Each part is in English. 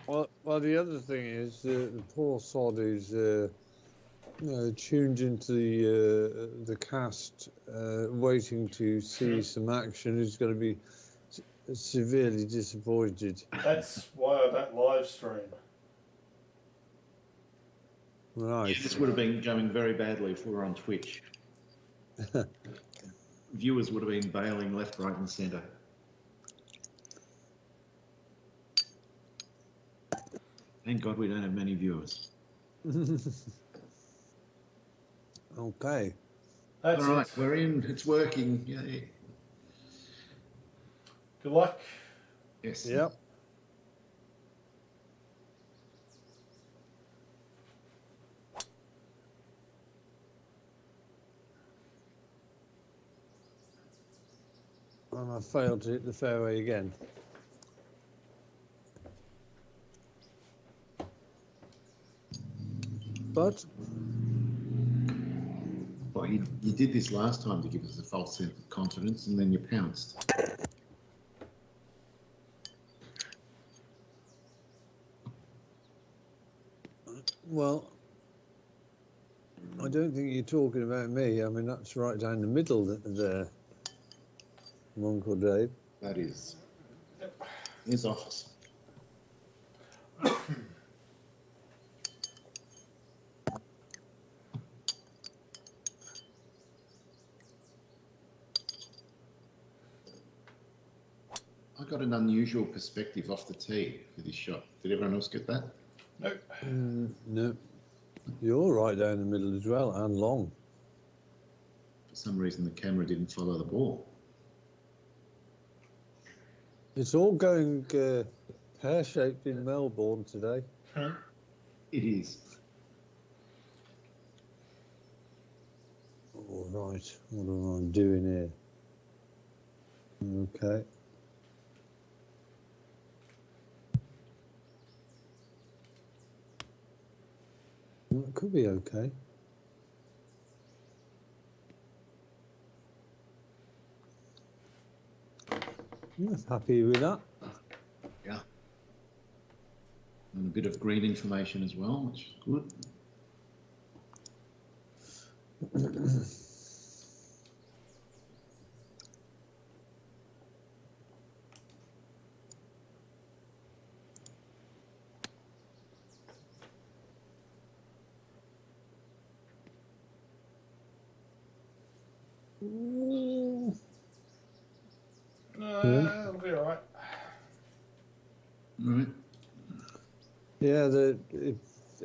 Well, the other thing is the poor sod who's tuned into the cast, waiting to see some action, is going to be severely disappointed. That's why I don't live stream. Right. This would have been going very badly if we were on Twitch. Viewers would have been bailing left, right, and centre. Thank God we don't have many viewers. Okay. That's All right, it. we're in. It's working. Yeah. Good luck. Yes. Yep. And I failed to hit the fairway again. But Well, you did this last time to give us a false sense of confidence, and then you pounced. well, I don't think you're talking about me. I mean, that's right down the middle there, Uncle Dave. That is his office. I got an unusual perspective off the tee for this shot. Did everyone else get that? Nope. No, you're right down the middle as well, and long. For some reason, the camera didn't follow the ball. It's all going pear-shaped in Melbourne today. It is. All right, what am I doing here? Okay. Well, it could be okay. I'm happy with that. Yeah. And a bit of green information as well, which is good. It'll be all right. All right. Yeah,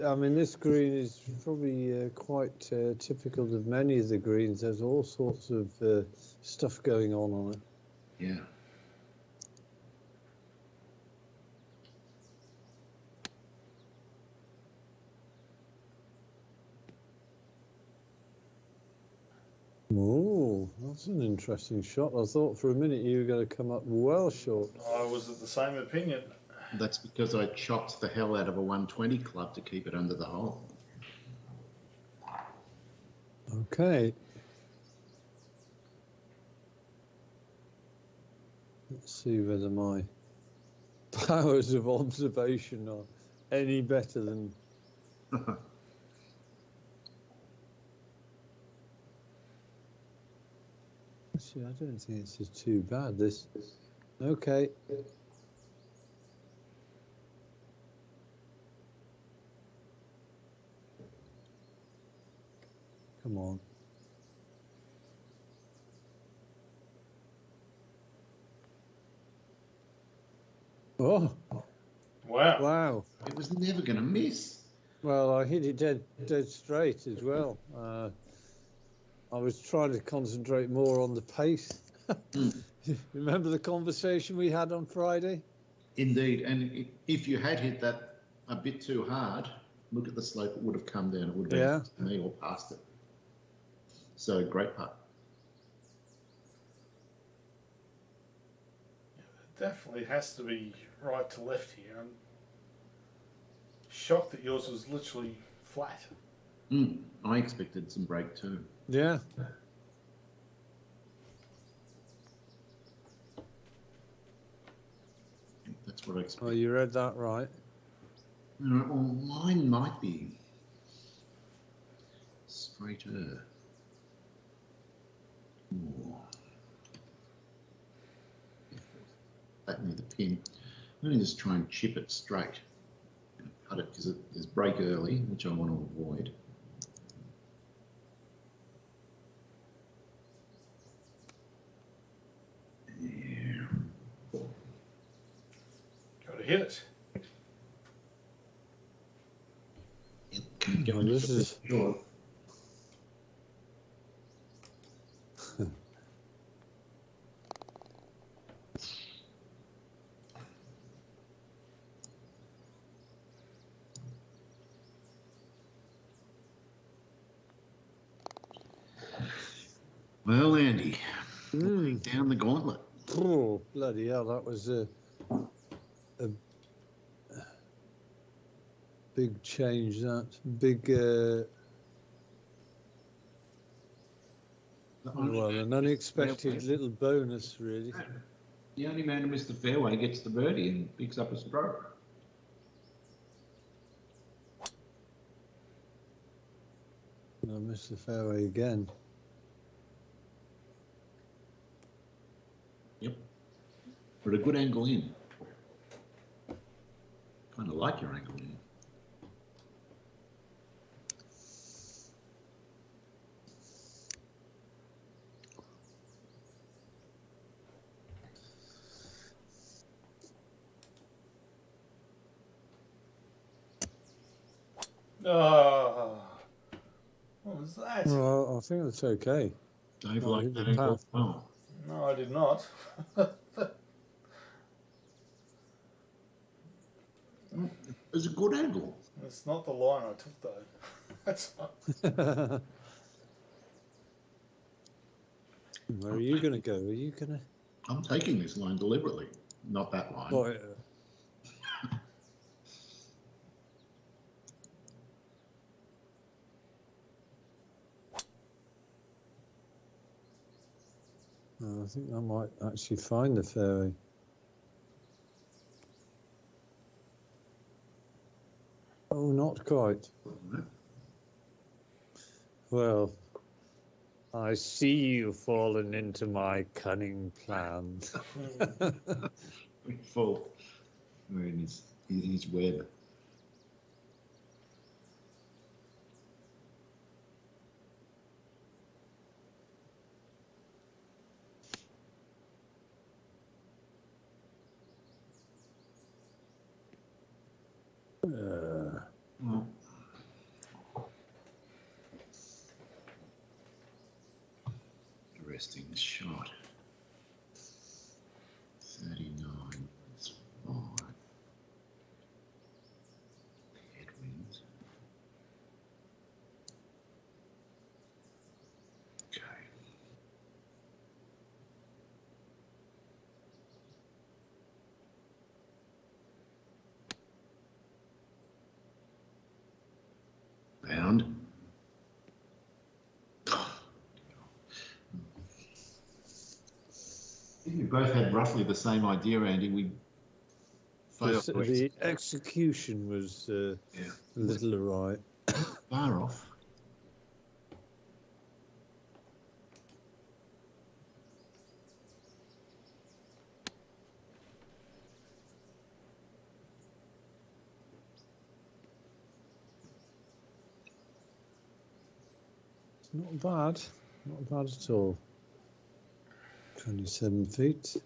I mean, this green is probably quite typical of many of the greens. There's all sorts of stuff going on it. Yeah. Oh, that's an interesting shot. I thought for a minute you were going to come up well short. I was of the same opinion. That's because I chopped the hell out of a 120 club to keep it under the hole. Okay. Let's see whether my powers of observation are any better than... Actually, I don't think it's too bad. This... Okay. Come on. Oh, Wow. wow. It was never going to miss. Well, I hit it dead straight as well. I was trying to concentrate more on the pace. Remember the conversation we had on Friday? Indeed. And if you had hit that a bit too hard, look at the slope it would have come down. It would have been me or past it. So great putt. It definitely has to be right to left here. I'm shocked that yours was literally flat. I expected some break too. Yeah. That's what I expected. Oh, you read that right. Well, mine might be straighter. Ooh. That near the pin. I'm going to just try and chip it straight. Cut it because there's break early, which I want to avoid. Yeah. Got to hit it. Go Well, this is short. Well, Andy, down the gauntlet. oh bloody hell! That was a big change. That big. Well, an unexpected little bonus, really. The only man to miss the fairway gets the birdie and picks up a stroke. I missed the fairway again. Yep. But a good angle in. Kind of like your angle in. Oh, what was that? Well, I think that's okay. Dave Oh, liked hit that the angle. path. Oh, No, I did not. it was a good angle. It's not the line I took, though. That's not... Where are you going to go? Are you going to? I'm taking this line deliberately, not that line. Oh, I think I might actually find the fairway. Oh, not quite. Well, I see you fallen into my cunning plan. Full. We're in his web. Well, resting shot. 39 is 5. Headwinds. Okay. Bound. We both had roughly the same idea, Andy. We failed. The execution was a little awry. Far off. It's not bad. Not bad at all. 27 feet.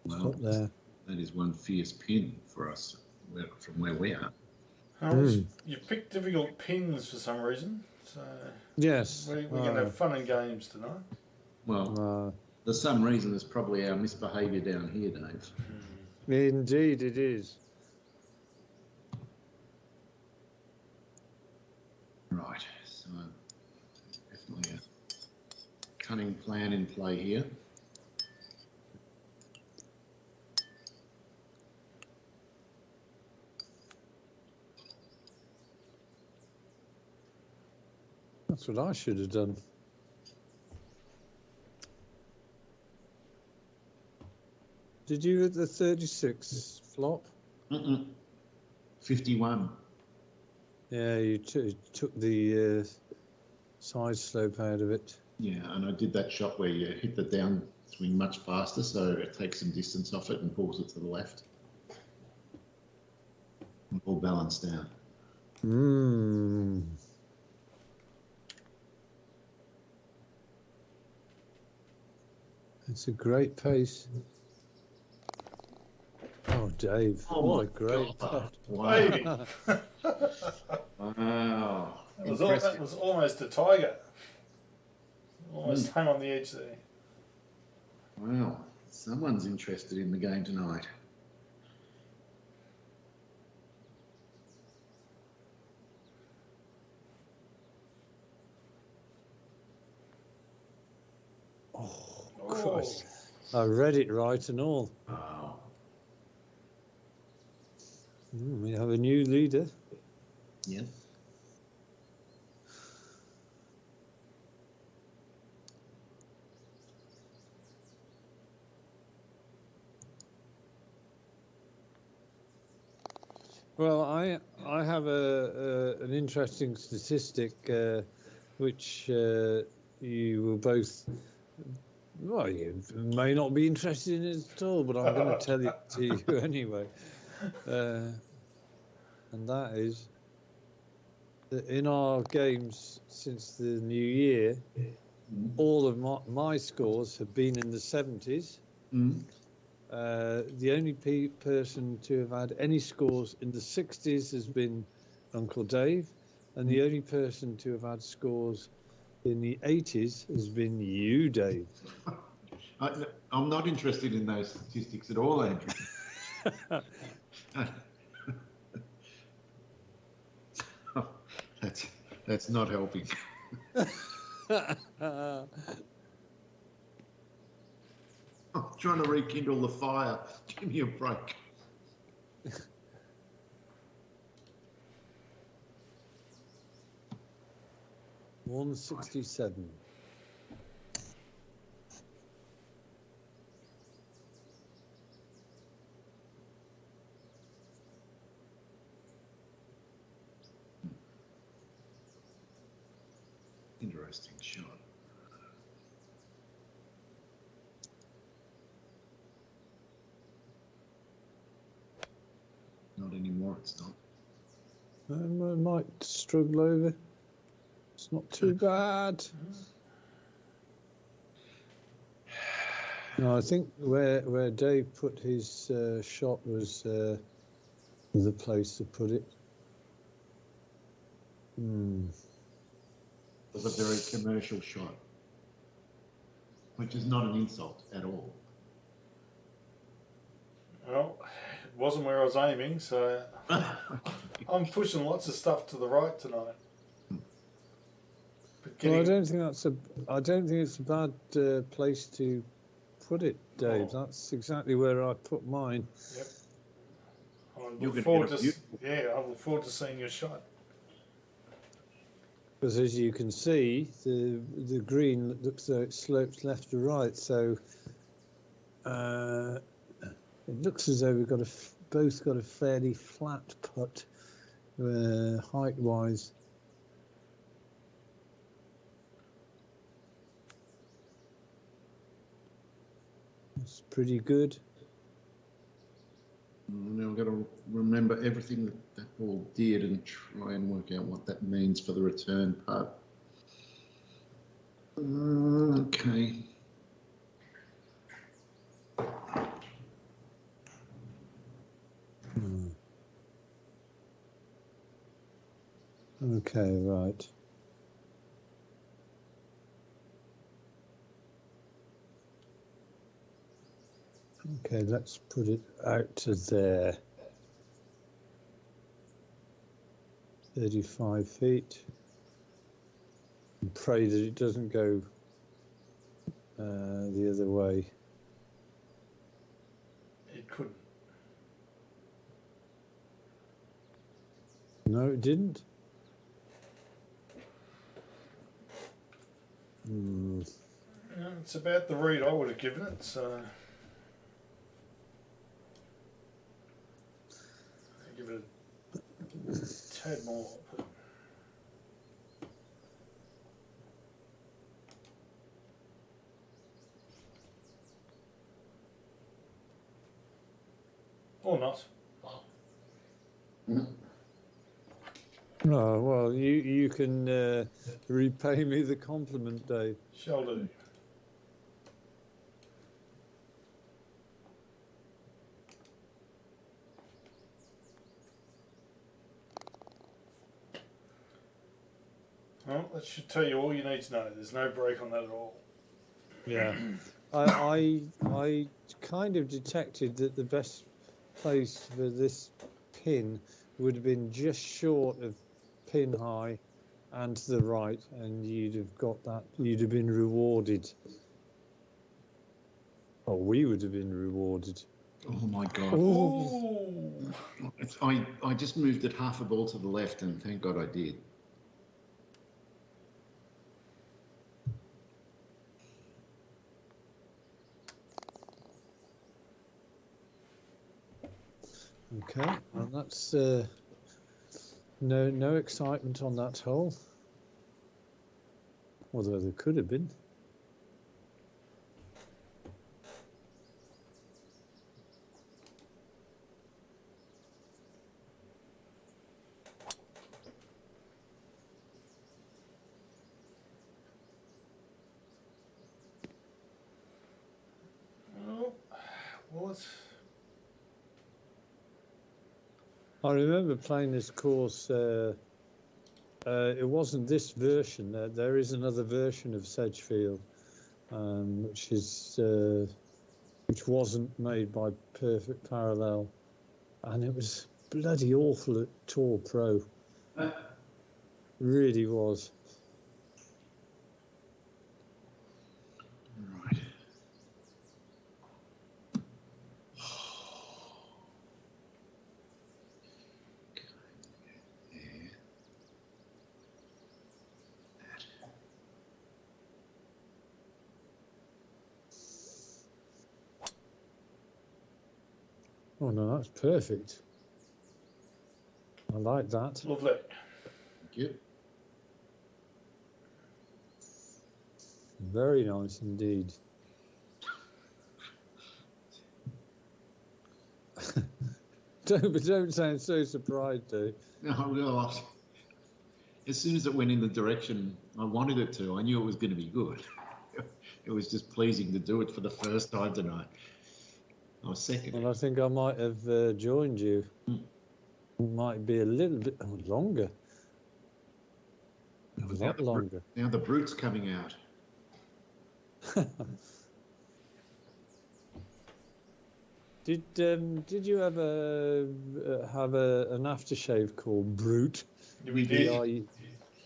Well, Up there. that is one fierce pin for us from where we are. You picked difficult pins for some reason, so Yes. we're going to have fun and games tonight. Well, there's some reason there's probably our misbehaviour down here, Dave. Indeed it is. So definitely a cunning plan in play here. That's what I should have done. Did you hit the 36 flop? 51. Yeah, you took the side slope out of it. Yeah, and I did that shot where you hit the downswing much faster, so it takes some distance off it and pulls it to the left. All balanced out. It's a great pace. Oh, Dave! Oh, what my a great God. putt! Baby. Wow. That was almost a tiger. Almost hung on the edge there. Wow. Someone's interested in the game tonight. Oh, Christ! I read it right and all. Wow. We have a new leader. Yeah. Well, I have an interesting statistic which you will both. Well, you may not be interested in it at all, but I'm going to tell it to you anyway. And that is that in our games since the new year, all of my scores have been in the 70s. The only person to have had any scores in the 60s has been Uncle Dave, and the only person to have had scores in the 80s has been you, Dave. I'm not interested in those statistics at all, Andrew. That's not helping. I'm trying to rekindle the fire. Give me a break. $167. Interesting shot. Not anymore, it's not. I might struggle over. It's not too bad. No, I think where Dave put his shot was the place to put it. It was a very commercial shot, which is not an insult at all. Well, it wasn't where I was aiming, so I'm pushing lots of stuff to the right tonight. Well, I don't think it's a bad place to put it, Dave. Oh. That's exactly where I put mine. Yep. I You're look gonna forward get I look forward to seeing your shot. Because as you can see, the green looks though it slopes left to right, so it looks as though we've got both got a fairly flat putt, height-wise. It's pretty good. Now I've got to remember everything that ball did and try and work out what that means for the return putt. Okay. Okay, right. Okay, let's put it out to there. 35 feet. And pray that it doesn't go the other way. It couldn't. No, it didn't. Yeah, it's about the read I would have given it, so I'll give it a tad more. Or not. Oh, well, you can repay me the compliment, Dave. Shall do. Well, that should tell you all you need to know. There's no break on that at all. Yeah. I kind of detected that the best place for this pin would have been just short of pin high and to the right, and you'd have got that, you'd have been rewarded. Or we would have been rewarded. Oh my God. Ooh. I just moved it half a ball to the left, and thank God I did. Okay, well that's no excitement on that hole. Although there could have been. Well, what? I remember playing this course. It wasn't this version. There is another version of Sedgefield, which wasn't made by Perfect Parallel, and it was bloody awful at Tour Pro. Really was. Right. Oh no, that's perfect. I like that. Lovely. Thank you. Very nice indeed. Don't sound so surprised, Dave. No, well, as soon as it went in the direction I wanted it to, I knew it was going to be good. It was just pleasing to do it for the first time tonight. I was second. Well, I think I might have joined you. Might be a little bit longer. A lot longer. Now the brute's coming out. Did you ever have an aftershave called Brute? We did.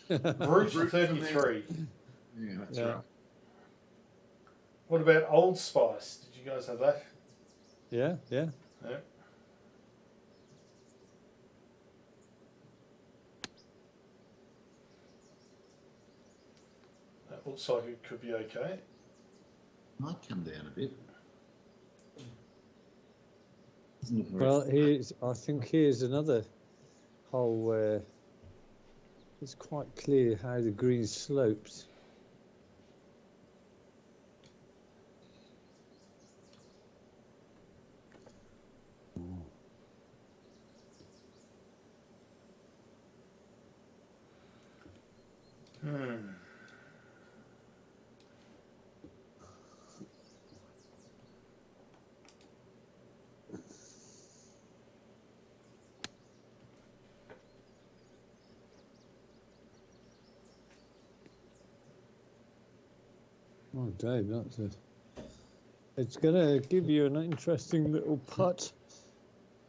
Brute 33. Yeah, that's Yeah. right. What about Old Spice? Did you guys have that? Yeah. Yeah. That looks like it could be okay. Might come down a bit. Well, I think here's another hole where it's quite clear how the green slopes. Oh, Dave, it's going to give you an interesting little putt.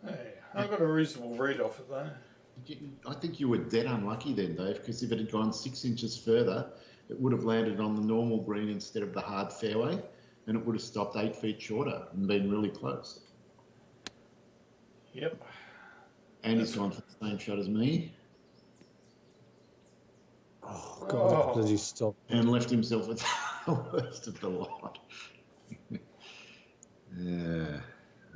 Hey, I got a reasonable read off it though. I think you were dead unlucky then, Dave, because if it had gone 6 inches further, it would have landed on the normal green instead of the hard fairway, and it would have stopped 8 feet shorter and been really close. Yep. And he's gone for the same shot as me Oh, God, Oh. bloody stop. and left himself with the worst of the lot. Yeah,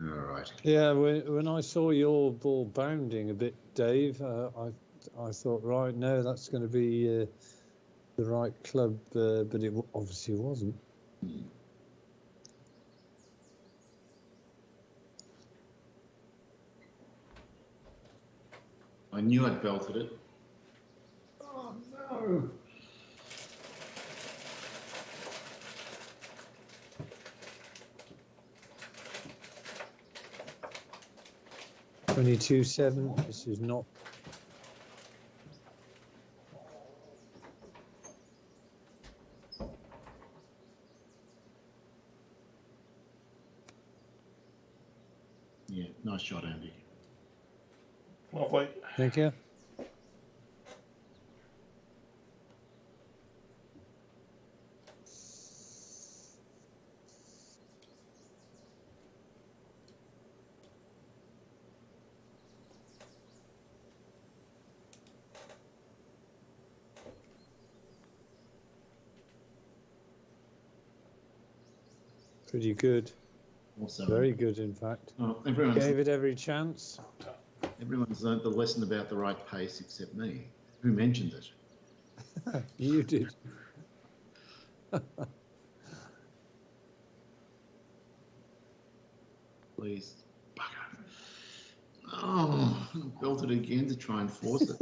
all right. Yeah, when I saw your ball bounding a bit, Dave, I thought, right, no, that's going to be the right club, but it obviously wasn't. I knew I'd belted it. Oh, no. 22-7. This is not. Yeah, nice shot, Andy. Lovely. Thank you. Pretty good. Also, Very good, in fact. oh, Gave it every chance. everyone's learnt the lesson about the right pace except me. Who mentioned it? You did. Please. Bugger. Oh, belted again to try and force it.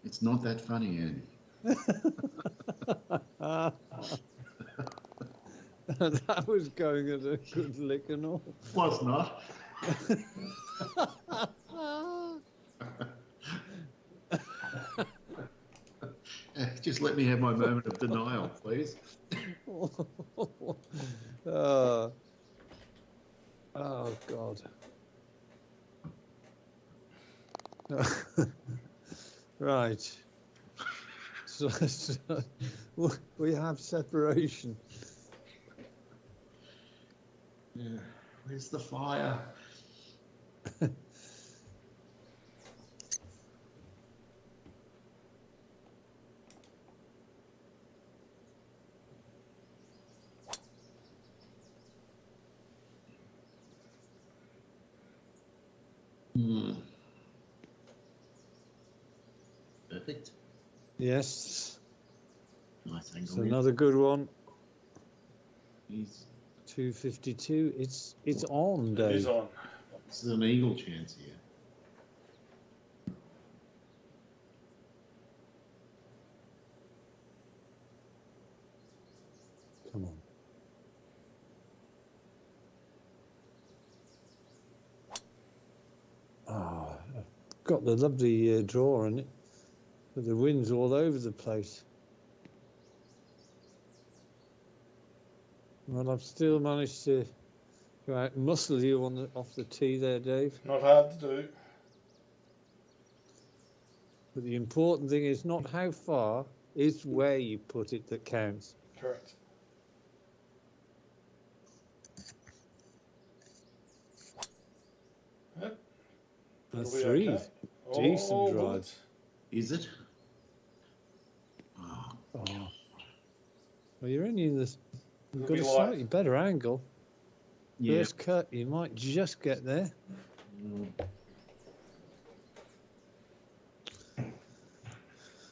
It's not that funny, Andy. That was going at a good lick and all. Was not. Just let me have my moment of denial, please. Oh, God. Right. So we have separation. Yeah. Where's the fire? Perfect. Yes. Nice It's angle. another good one. He's 252. It's on, It Dave. is on. This is an eagle chance here. Come on. Ah, I've got the lovely draw in it, but the wind's all over the place. Well, I've still managed to go out and muscle you on off the tee there, Dave. Not hard to do. But the important thing is not how far, it's where you put it that counts. Correct. Yep. A That'll be 3. okay. Decent Oh, drive. bullets. Is it? Oh, Oh. Well, you're only in this. You've It'll got a be light. slightly better angle. yeah. First cut, you might just get there.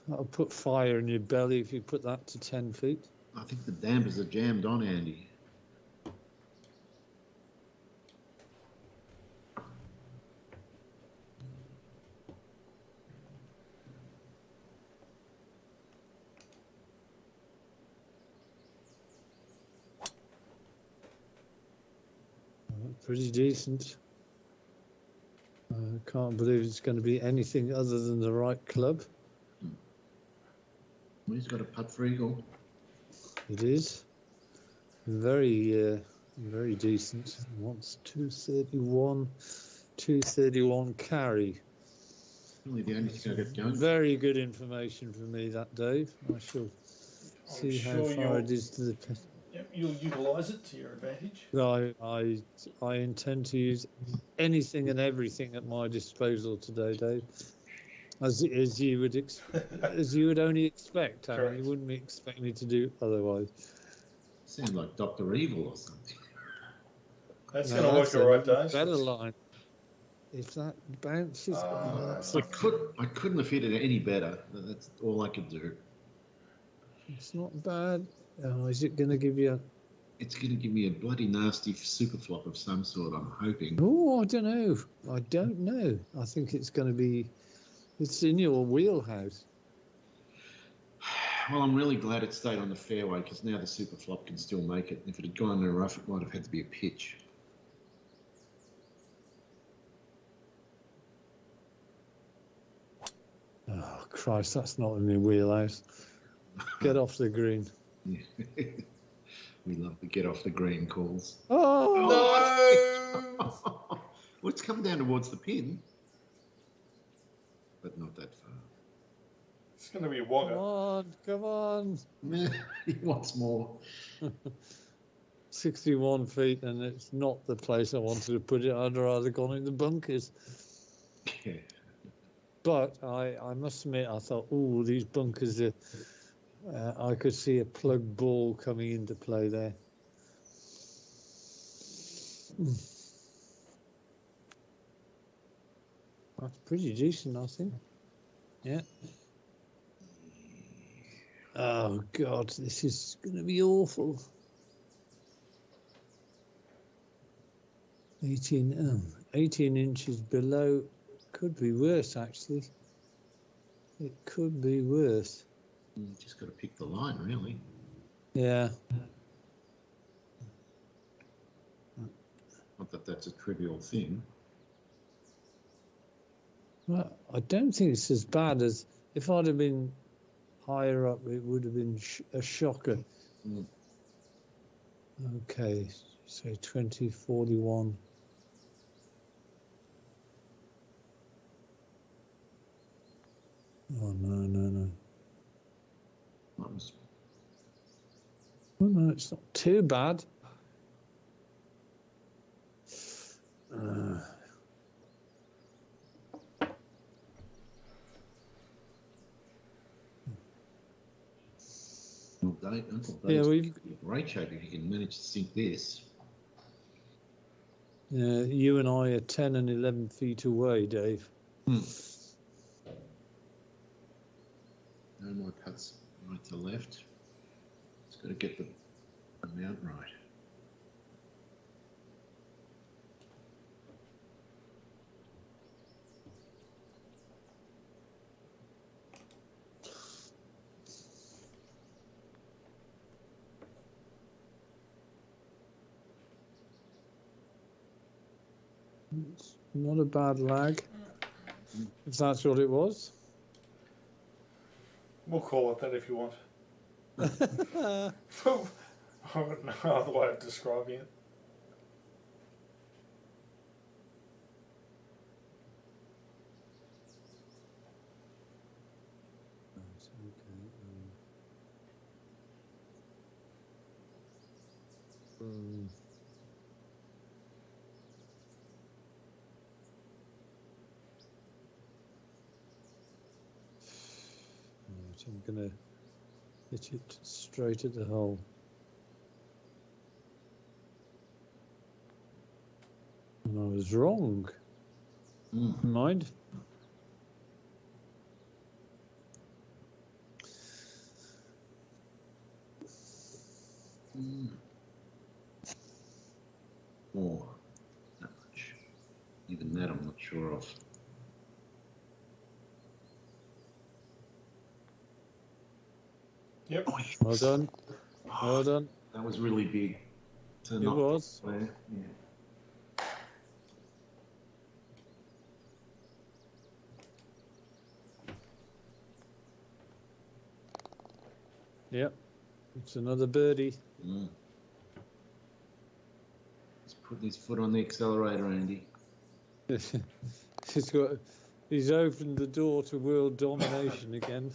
That'll put fire in your belly if you put that to 10 feet. I think the dampers are jammed on, Andy. Pretty decent. I can't believe it's going to be anything other than the right club. Well, he's got a putt for eagle. It is. Very, very decent. Wants 231 carry. Really the only thing I got going. Very good information for me, that, Dave. I shall see how sure far it is to the. Yep, you'll utilise it to your advantage. I intend to use anything and everything at my disposal today, Dave. As you would only expect. I mean, Correct. you wouldn't expect me to do otherwise. Sound like Dr. Evil or something. That's No, going to that's work all right, a Dave. better line. If that bounces, that's I couldn't have hit it any better. That's all I could do. it's not bad. Oh, is it going to give you? It's going to give me a bloody nasty super flop of some sort, I'm hoping. Oh, I don't know. I don't know. I think it's going to be. It's in your wheelhouse. Well, I'm really glad it stayed on the fairway because now the super flop can still make it. If it had gone in the rough, it might have had to be a pitch. Oh Christ, that's not in my wheelhouse. Get off the green. We love to get off the green calls. Oh No! Well, it's come down towards the pin, but not that far. It's going to be a come wogger. on, come on. He wants more. 61 feet, and it's not the place I wanted to put it. I'd rather gone in the bunkers. Yeah. But I must admit, I thought, oh, these bunkers are. I could see a plug ball coming into play there. That's pretty decent, I think. Yeah. Oh, God, this is going to be awful. 18 inches below. Could be worse, actually. It could be worse. You just got to pick the line, really. Yeah. Not that that's a trivial thing. Well, I don't think it's as bad as if I'd have been higher up. It would have been a shocker. Mm. Okay, so 2041. Oh no. That was Well, no, it's not too bad. Uncle Dave's Yeah, in great shape if you can manage to sink this. You and I are 10 and 11 feet away, Dave. No, my putts right to left. Just got to get the amount right. It's not a bad lag, if that's what it was. We'll call it that if you want. I got no other way of describing it. Right, I'm going to hit it straight at the hole. And I was wrong. Mind? More. Not much. Even that I'm not sure of. Yep. Well done. Well done. That was really big. It was. Yeah. Yep. It's another birdie. He's putting his foot on the accelerator, Andy. He's got He's opened the door to world domination again.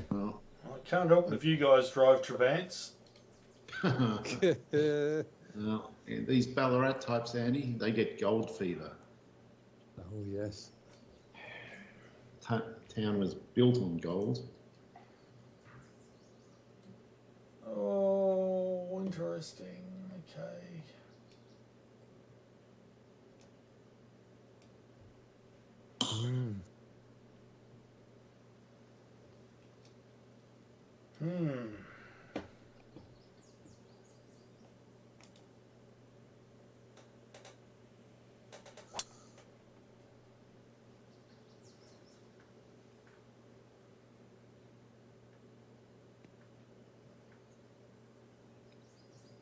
Well, I can't help it if you guys drive Trabants. well, and these Ballarat types, Andy, they get gold fever. Oh yes. Town was built on gold. Oh, interesting. Okay. Mm.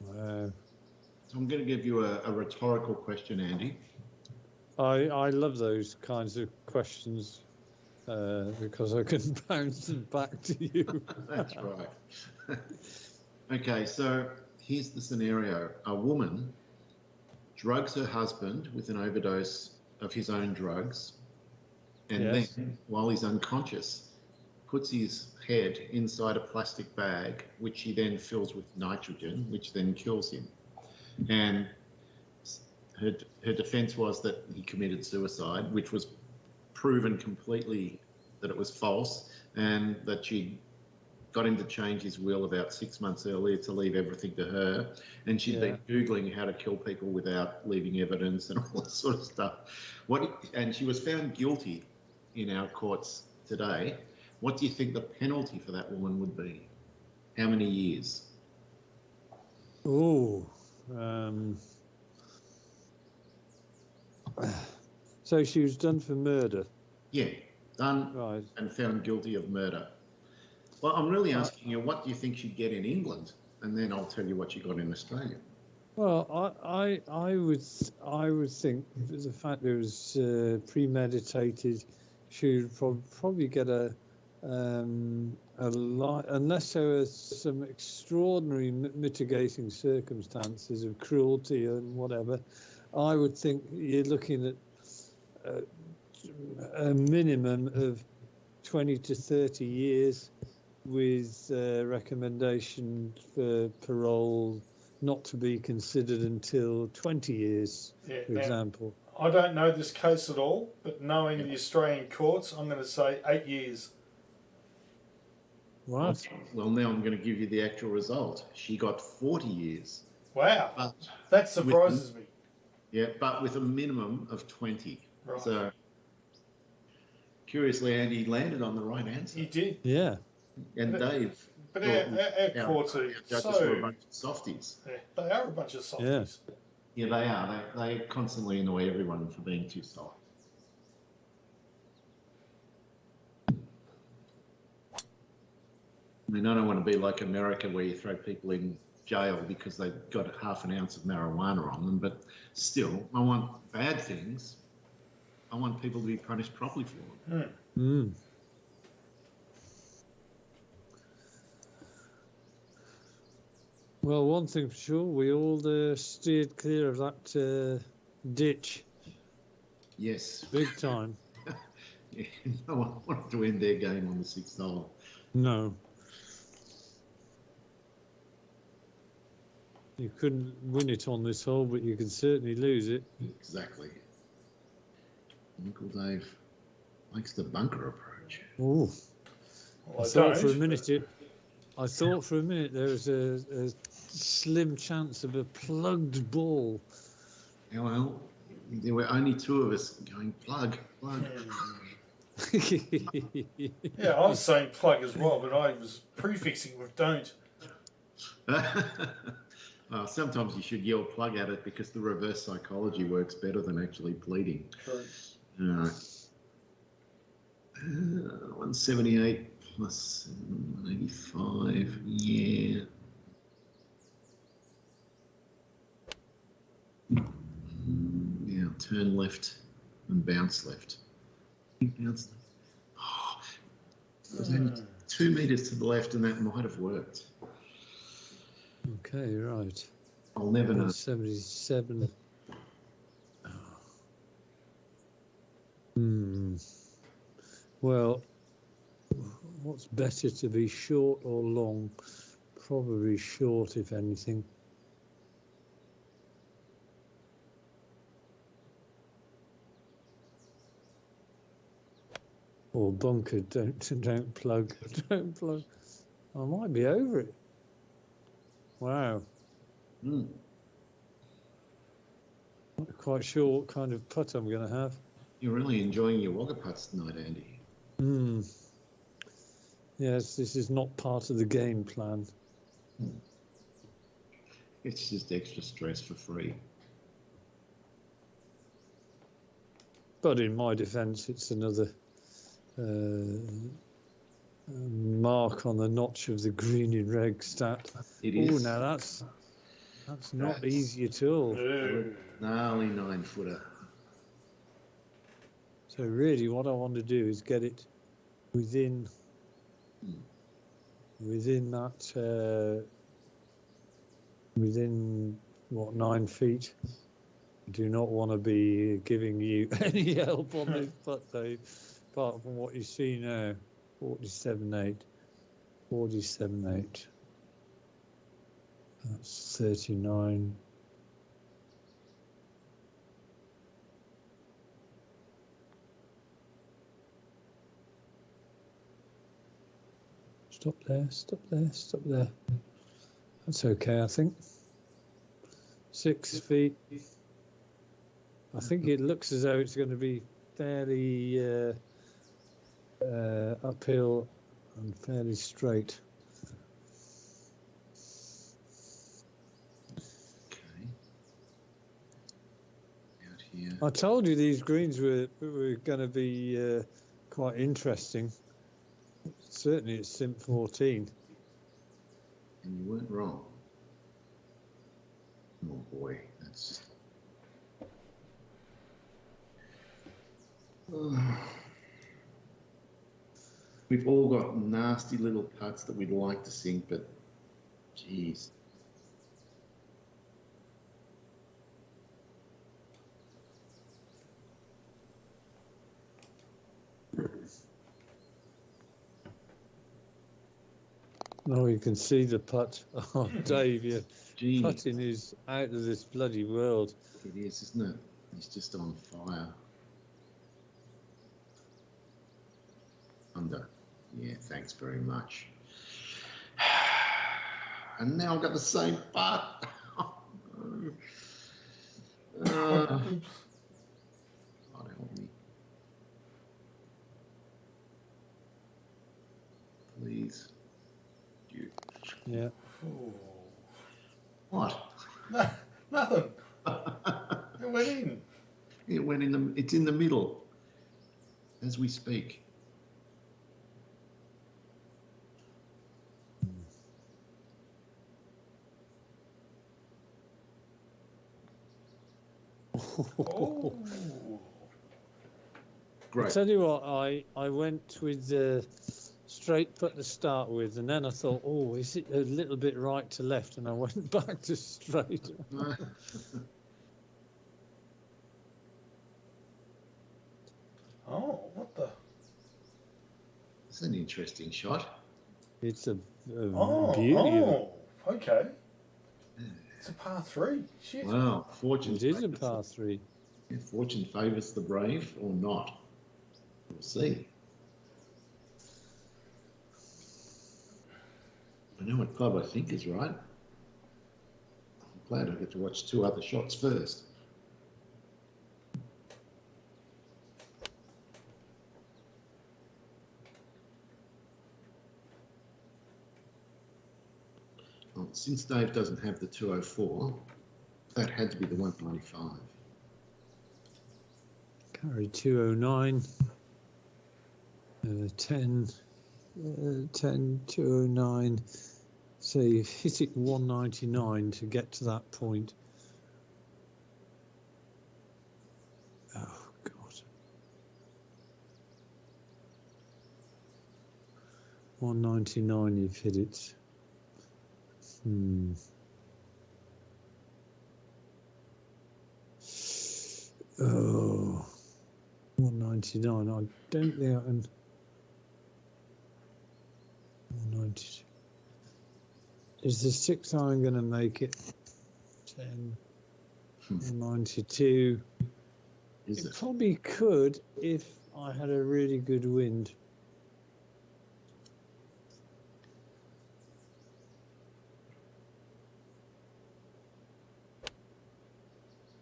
Wow. So I'm going to give you a rhetorical question, Andy. I love those kinds of questions because I can bounce them back to you. That's right. Okay, so here's the scenario. A woman drugs her husband with an overdose of his own drugs, and Yes. then, while he's unconscious, puts his head inside a plastic bag, which he then fills with nitrogen, which then kills him. And her defense was that he committed suicide, which was proven completely that it was false, and that she got him to change his will about 6 months earlier to leave everything to her. And she'd been Googling how to kill people without leaving evidence and all that sort of stuff. And she was found guilty in our courts today. What do you think the penalty for that woman would be? How many years? Oh. So she was done for murder. Yeah, done Right. and found guilty of murder. Well, I'm really asking you, what do you think she'd get in England? And then I'll tell you what she got in Australia. Well, I would think if it's the fact that it was premeditated, she would probably get a lot, unless there were some extraordinary mitigating circumstances of cruelty and whatever. I would think you're looking at a minimum of 20 to 30 years with recommendation for parole not to be considered until 20 years, for example. I don't know this case at all, but knowing the Australian courts, I'm going to say 8 years. What? Well, now I'm going to give you the actual result. She got 40 years. Wow, But that surprises me. Yeah, but with a minimum of 20. Right. So, curiously, Andy landed on the right answer. He did. Yeah. And Dave. But our courts are judges were a bunch of softies. Yeah, they are a bunch of softies. Yeah, they are. They constantly annoy everyone for being too soft. I mean, I don't want to be like America where you throw people in jail because they've got half an ounce of marijuana on them, but still, I want bad things. I want people to be punished properly for them. Mm. Well, one thing for sure, we all steered clear of that ditch. Yes. Big time. Yeah, no one wanted to end their game on the 6th hole. No. You couldn't win it on this hole, but you could certainly lose it. Exactly. Uncle Dave likes the bunker approach. Oh. Well, I thought for a minute there was a slim chance of a plugged ball. Yeah, well, there were only 2 of us going plug. Yeah, I was saying plug as well, but I was prefixing with don't. Well, sometimes you should yell plug at it because the reverse psychology works better than actually pleading. True. All right. 178 plus 185. Yeah. Yeah, turn left and bounce left. Bounce left. Oh, it was only 2 meters to the left, and that might have worked. Okay, right. I'll never know. 77. Hmm. Well, what's better, to be short or long? Probably short, if anything. Or bunker, don't plug, don't plug. I might be over it. Wow. Mm. Not quite sure what kind of putt I'm going to have. You're really enjoying your wagga putts tonight, Andy. Yes, this is not part of the game plan. It's just extra stress for free. But in my defence, it's another mark on the notch of the green in reg stat. It Oh, is. now that's not easy at all. No. Gnarly 9-footer. So really, what I want to do is get it within that within what, 9 feet. I do not want to be giving you any help on this putt, though, apart from what you see now. 47.8. 47.8. That's 39. Stop there, stop there, stop there. That's okay, I think. 6 feet. I think it looks as though it's going to be fairly uphill and fairly straight. Okay. Out here. I told you these greens were going to be quite interesting. Certainly it's Sim 14. And you weren't wrong. Oh boy, that's. We've all got nasty little putts that we'd like to sink, but geez. Oh, you can see the putt. Oh, Dave, your Gee, putting is out of this bloody world. it is, isn't it? It's just on fire. Under. Yeah, thanks very much. And now I've got the same putt. God help me. Please. You. Yeah. Ooh. What? Nothing. It went in. It went in the. It's in the middle, as we speak. Oh. I Great. tell you what, I went with the straight putt to start with, and then I thought, oh, is it a little bit right to left? And I went back to straight. Oh, what the? It's an interesting shot. It's a Oh, beauty. okay. It's a par 3. Shit. Wow, fortune. It is a par 3. If fortune favours the brave or not, we'll see. I know what club I think is right. I'm glad I get to watch 2 other shots first. Well, since Dave doesn't have the 204, that had to be the 195. Carry 209. 10, 209. So you've hit it 199 to get to that point. Oh, God. 199, you've hit it. Oh, 199. I don't think I can. 192. Is the 6 iron going to make it? 10, 192. Is It it? probably could if I had a really good wind.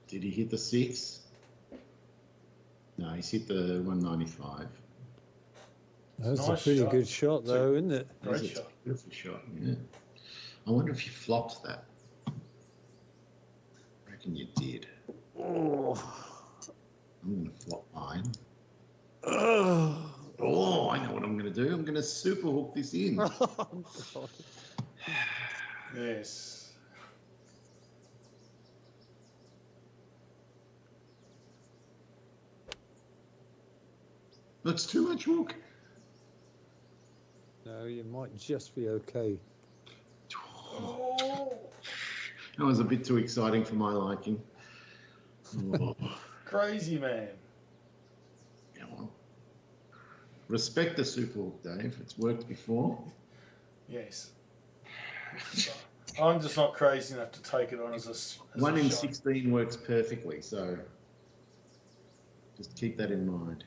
Did he hit the 6? No, he's hit the 195. That's a Nice pretty shot. good shot, though, isn't it? Great It's a shot. beautiful shot, yeah. I wonder if you flopped that. I reckon you did. Oh, I'm going to flop mine. oh. Oh, I know what I'm going to do. I'm going to super hook this in. Oh, God. Yes. That's too much hook. No, you might just be okay. Oh, That was a bit too exciting for my liking. Oh, crazy man. yeah, well. Respect the super hook, Dave. It's worked before. Yes. I'm just not crazy enough to take it on as a 1 in shot. 16 works perfectly, so just keep that in mind.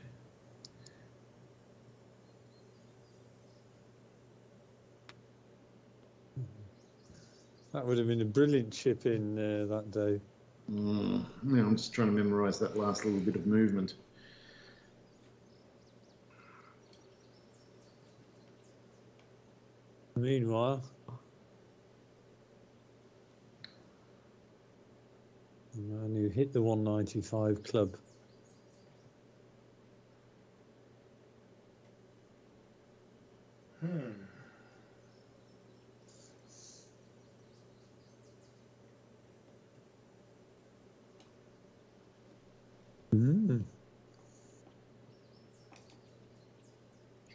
That would have been a brilliant chip in that day. Yeah, I'm just trying to memorise that last little bit of movement. Meanwhile, the man who hit the 195 club.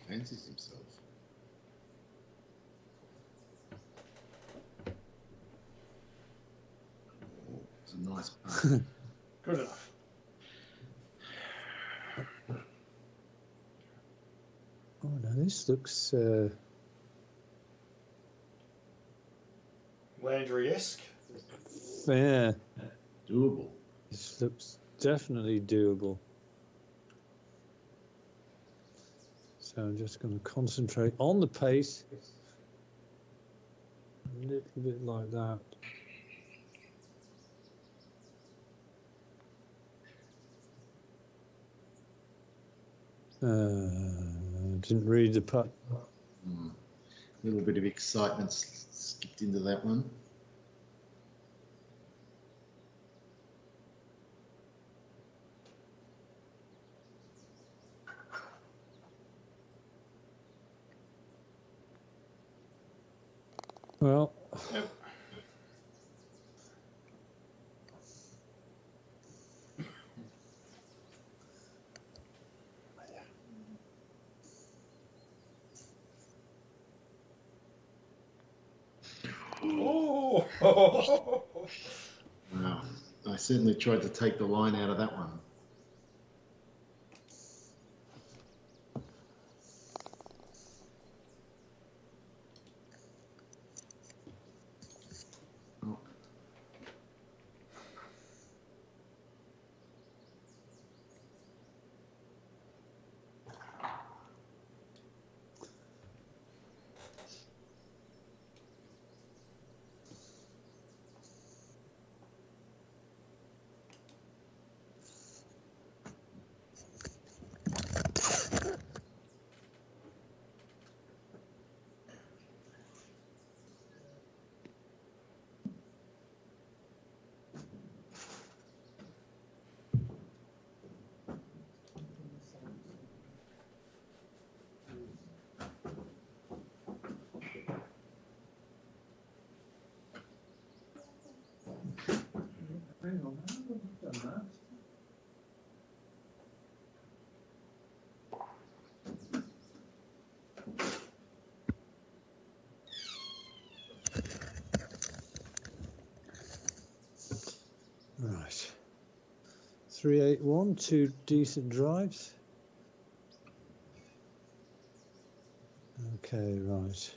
Fancies himself. Oh, it's a nice putt. Good enough. Oh no, this looks Landry-esque. fair. Doable. This looks definitely doable. So I'm just going to concentrate on the pace. A little bit like that. Didn't read the putt. A little bit of excitement skipped into that one. Well, Yep. Oh. Wow. I certainly tried to take the line out of that one. Oh. hang on, how have I done that? Right. 381, 2 decent drives. Okay, right.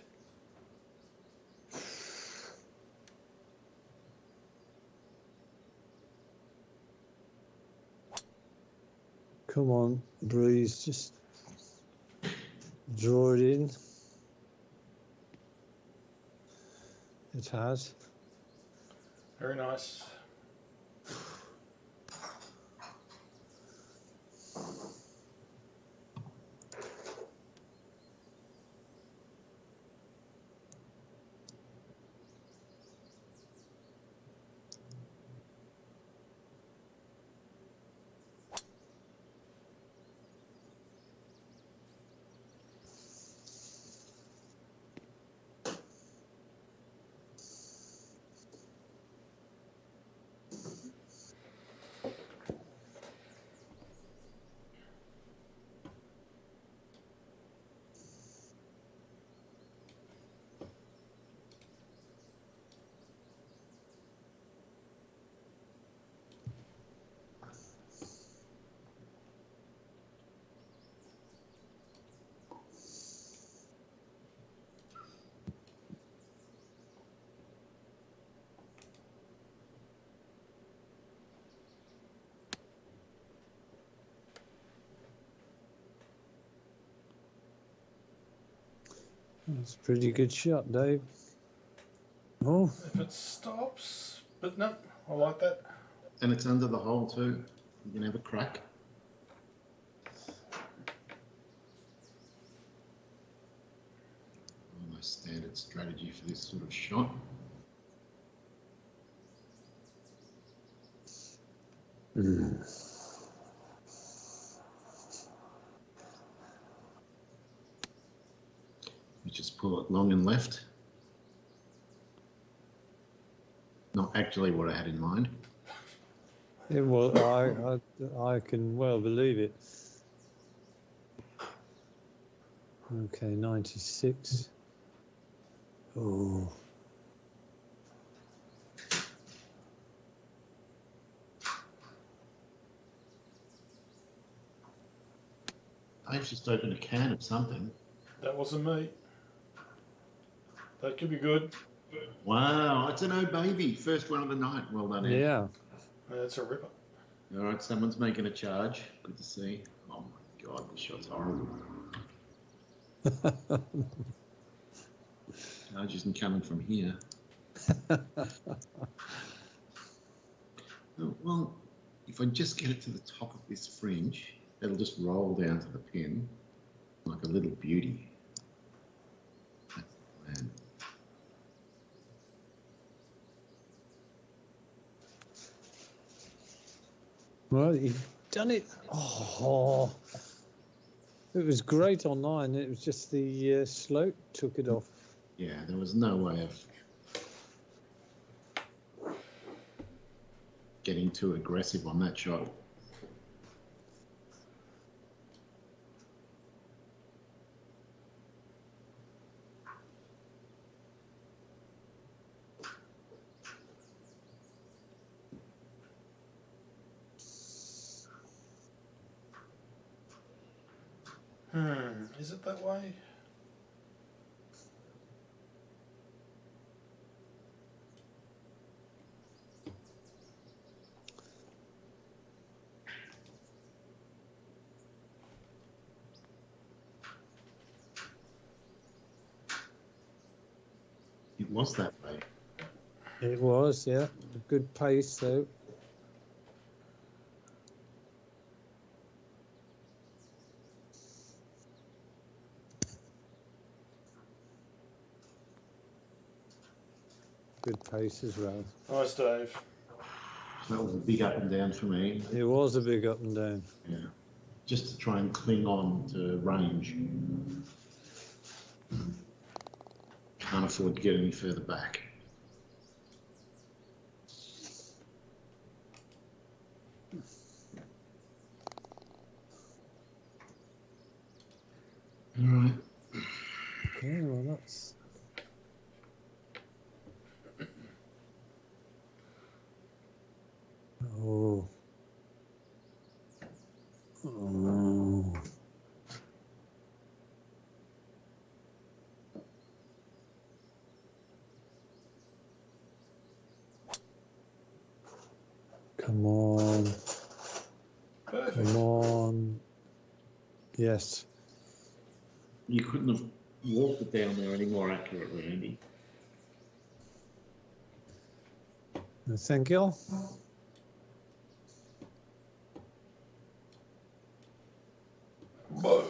Come on, Breeze, just draw it in. It has. Very nice. That's a pretty good shot, Dave. Oh, If it stops, but no, I like that. And it's under the hole too. You can have a crack. Almost standard strategy for this sort of shot. You just pull it long and left. Not actually what I had in mind. yeah, well, I can well believe it. Okay, 96. Oh. I've just opened a can of something. That wasn't me. That could be good. Wow, it's an Oh Baby. First one of the night. Well done, Ed. Yeah. That's a ripper. All right, someone's making a charge. Good to see. Oh my God, this shot's horrible. Charge isn't coming from here. Oh, well, if I just get it to the top of this fringe, it'll just roll down to the pin like a little beauty. That's the plan. Well, you've done it. Oh, it was great online. It was just the slope took it off. Yeah, there was no way of getting too aggressive on that shot. Is it that way? It was that way. It was, yeah. A good pace, though. Good pace as well. Nice, Dave. So that was a big up and down for me. It was a big up and down. Yeah, just to try and cling on to range. Can't afford to get any further back. All right. Okay, well, that's... Oh. Oh. Come on. Perfect. Come on. Yes. You couldn't have walked it down there any more accurately, Andy. Thank you. Oh,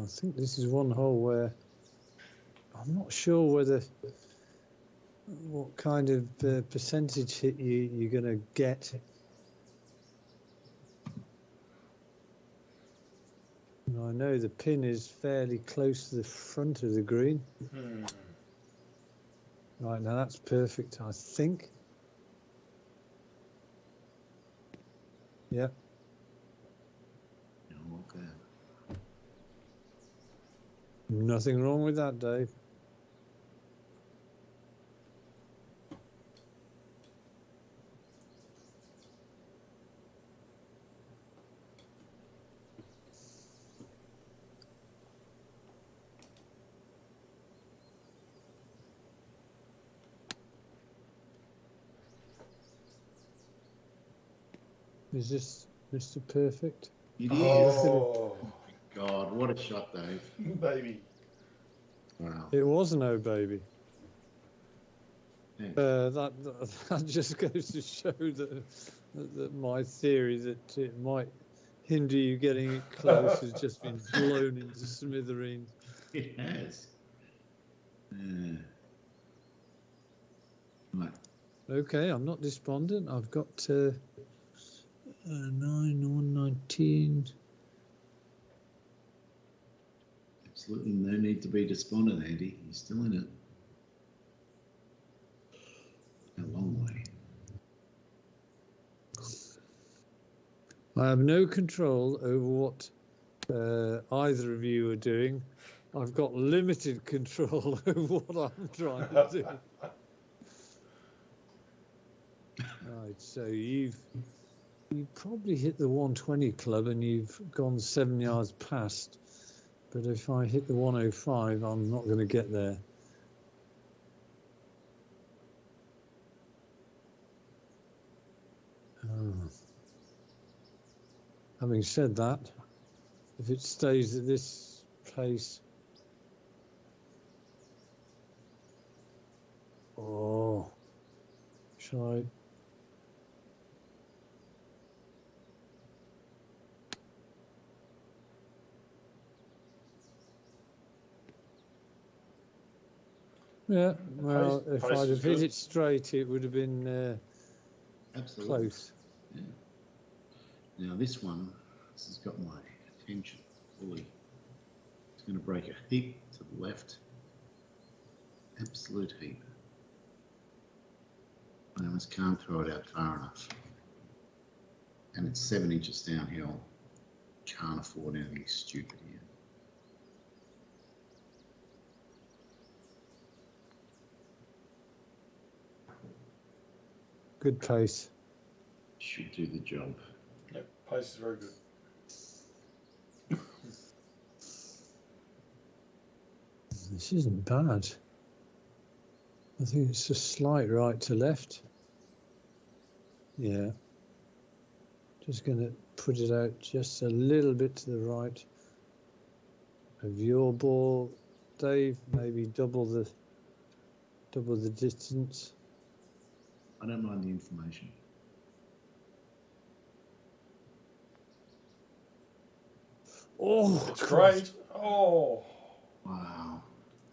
I think this is one hole where I'm not sure what kind of percentage hit you're going to get. I know the pin is fairly close to the front of the green. Right, now that's perfect, I think. Yeah. Okay. Nothing wrong with that, Dave. Is this Mr. Perfect? It is. Oh, God, what a shot, Dave. baby. Wow. It was no baby. Yeah. That just goes to show that my theory that it might hinder you getting it close has just been blown into smithereens. It has. Yeah. Right. Okay, I'm not despondent. I've got 9, 119. Absolutely no need to be despondent, Andy. You're still in it. A long way. I have no control over what either of you are doing. I've got limited control over what I'm trying to do. Right, so you probably hit the 120 club and you've gone 7 yards past. But if I hit the 105, I'm not going to get there. Having said that, if it stays at this pace, shall I? Yeah, well, if pace I'd is have hit good. it straight, it would have been Absolutely. close. Yeah. Now this one, this has got my attention fully. It's going to break a heap to the left. Absolute heap. I almost can't throw it out far enough. And it's 7 inches downhill. Can't afford anything stupid here. Good pace. Should do the job. Yep, pace is very good. This isn't bad. I think it's a slight right to left. Yeah. Just going to put it out just a little bit to the right of your ball, Dave. Maybe double the distance. I don't mind the information. Oh, It's God. great. Oh. Wow.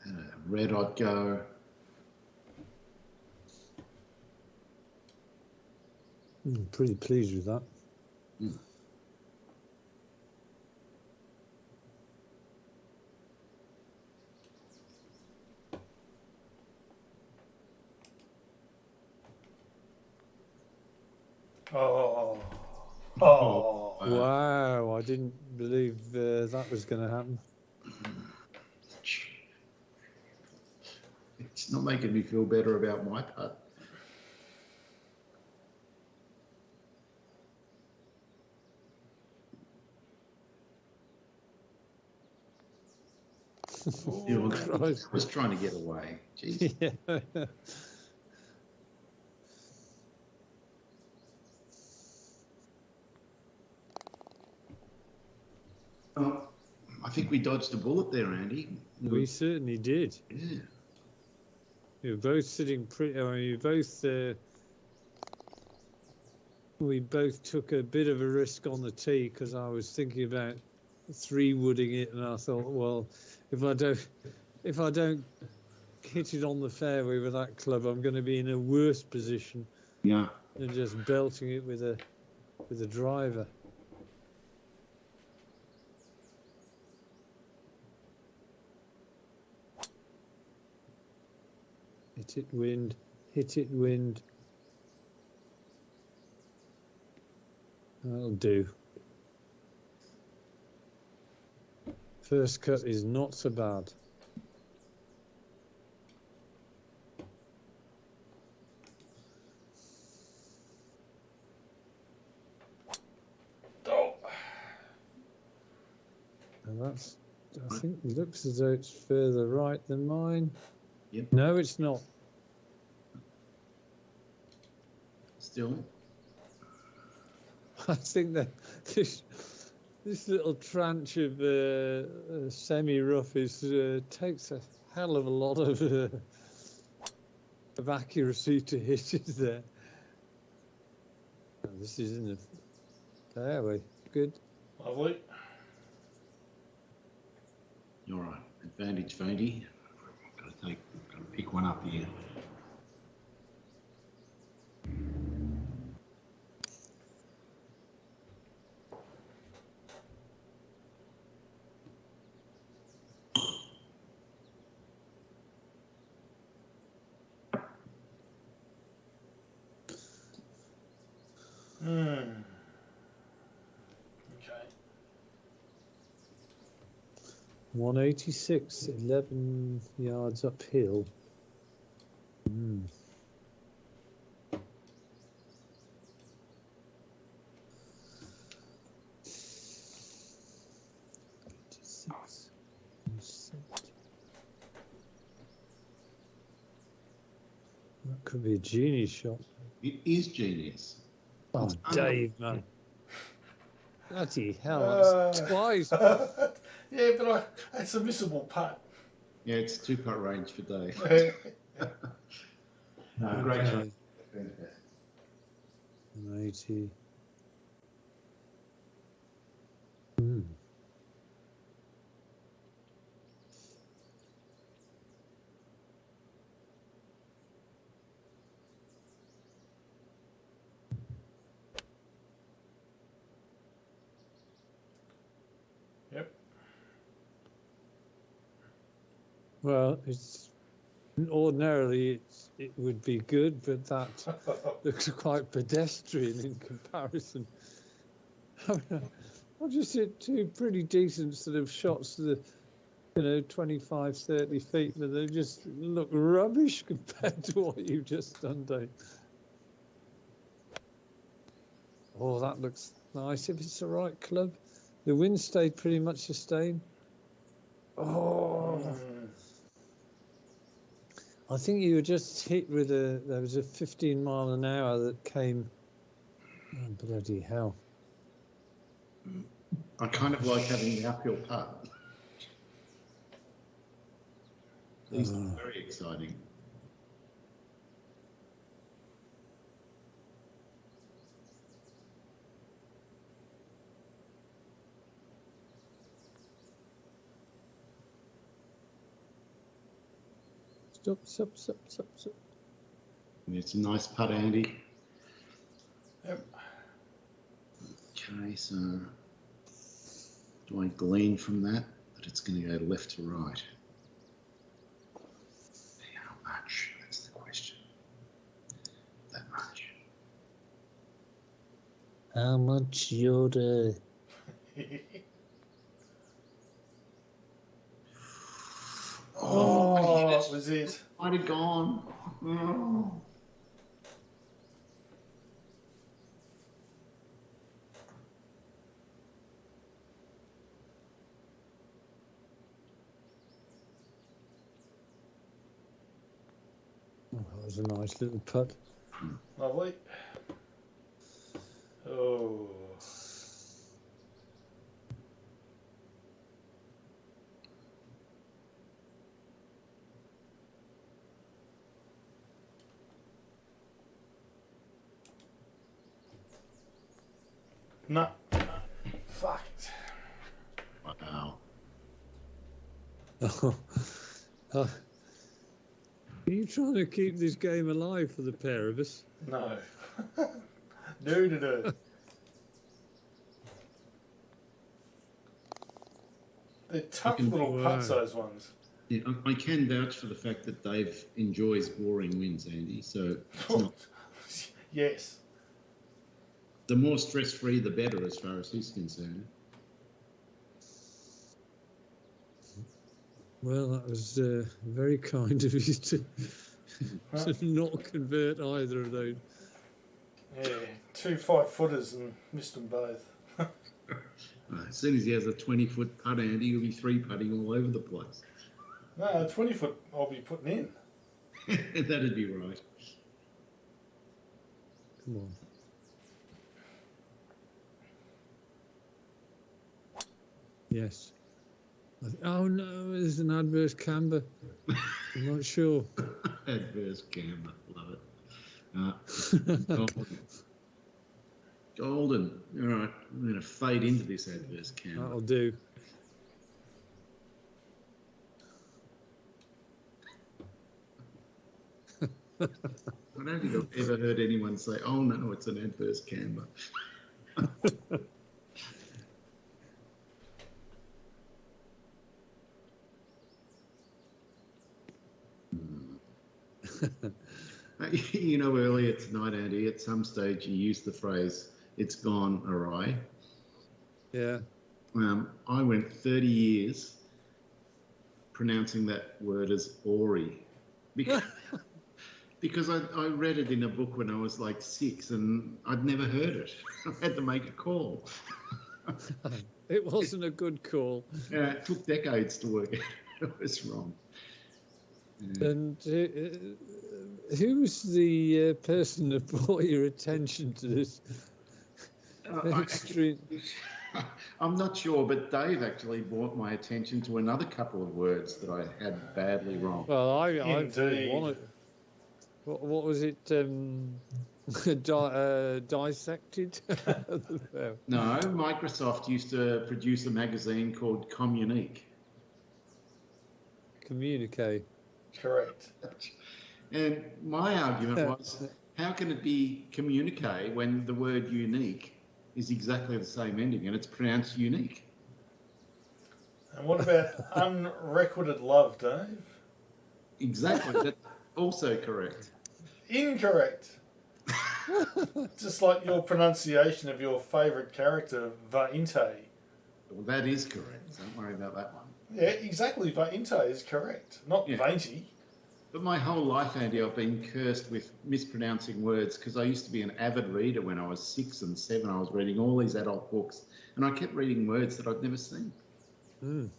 Had a red hot go. I'm pretty pleased with that. Mm. Oh. Oh. Wow, I didn't believe that was going to happen. It's not making me feel better about my putt. Still, Christ. I was trying to get away. Jeez. Yeah. Oh, I think we dodged a bullet there, Andy. We certainly did. Yeah. We were both sitting pretty. I mean, we both took a bit of a risk on the tee because I was thinking about 3-wooding it, and I thought, well, if I don't hit it on the fairway with that club, I'm going to be in a worse position Yeah. than just belting it with a driver. Hit it, wind. Hit it, wind. That'll do. First cut is not so bad. Oh. And that's, I think it looks as though it's further right than mine. Yep. No, it's not. Still. I think that this little tranche of semi-rough takes a hell of a lot of accuracy to hit it there. Oh, this is in the fairway. Good. Lovely. All right. Advantage, Vandy. Got to pick one up here. Okay. 186, 11 yards uphill. That could be a genius shot. It is genius. Oh, It's Dave, man. Bloody hell, that's twice. Yeah, but it's a missable putt. Yeah, it's 2-putt range for Dave. No, great shot. 80. Yep. Well, it's ordinarily it would be good, but that looks quite pedestrian in comparison. I just hit 2 pretty decent sort of shots to the 25, 30 feet, but they just look rubbish compared to what you've just done, Dave. Oh, that looks nice if it's the right club. The wind stayed pretty much the same. Oh. I think you were just hit with there was a 15 mile an hour that came. Oh, bloody hell. I kind of like having the uphill putt. These are very exciting. Stop. It's a nice putt, Andy. Yep. Okay, so do I glean from that it's going to go left to right? How much? That's the question. That much. How much Yoda? Oh, yes. that was it. Might have gone. Oh. was a nice little putt. Lovely. Oh. No. Fuck it. Wow. Are you trying to keep this game alive for the pair of us? No. No. They're tough little putts, those ones. Yeah, I can vouch for the fact that Dave enjoys boring wins, Andy. So it's not, Yes. the more stress-free, the better, as far as he's concerned. Well, that was very kind of you to not convert either of those. Yeah, 2 5-footers and missed them both. As soon as he has a 20-foot putt, Andy, he'll be 3-putting all over the place. No, a 20-foot I'll be putting in. That'd be right. Come on. Yes. Oh no, there's an adverse camber. I'm not sure. Adverse camber, love it. Golden. All right, I'm going to fade into this adverse camber. That'll do. I don't think I've ever heard anyone say, "Oh no, it's an adverse camber." You know, earlier tonight, Andy, at some stage you used the phrase, "It's gone awry." Yeah. I went 30 years pronouncing that word as Ori. Because I read it in a book when I was like 6 and I'd never heard it. I had to make a call. It wasn't a good call. It took decades to work out it was wrong. Yeah. And who's the person that brought your attention to this extreme? I'm not sure, but Dave actually brought my attention to another couple of words that I had badly wrong. Well, I've heard Indeed. one. What was it? Dissected? No, Microsoft used to produce a magazine called Communique. Communicate. Correct. And my argument was, how can it be communique when the word unique is exactly the same ending and it's pronounced unique? And what about unrequited love, Dave? Exactly. That's also correct. Incorrect. Just like your pronunciation of your favourite character, Vainte. Well, that is correct. Don't worry about that one. Yeah, exactly. Vainte is correct, not Yeah. Vainty. But my whole life, Andy, I've been cursed with mispronouncing words because I used to be an avid reader when I was 6 and 7. I was reading all these adult books and I kept reading words that I'd never seen. Mm.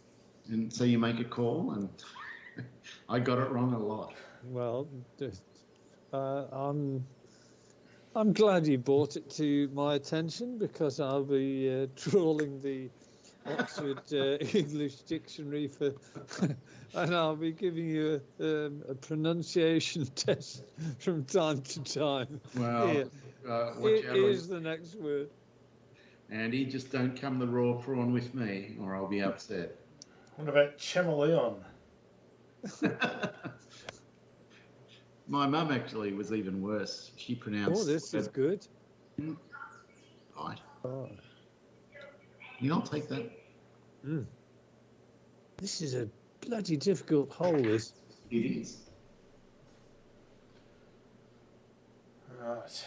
And so you make a call and I got it wrong a lot. Well, I'm glad you brought it to my attention because I'll be trawling the Oxford English Dictionary and I'll be giving you a pronunciation test from time to time. Well, Here, here's the next word. Andy, just don't come the raw prawn with me or I'll be upset. What about chameleon? My mum actually was even worse. She pronounced... Oh, this is good. Right. Oh. Yeah, I'll take that. Mm. This is a bloody difficult hole, this. It is. Right.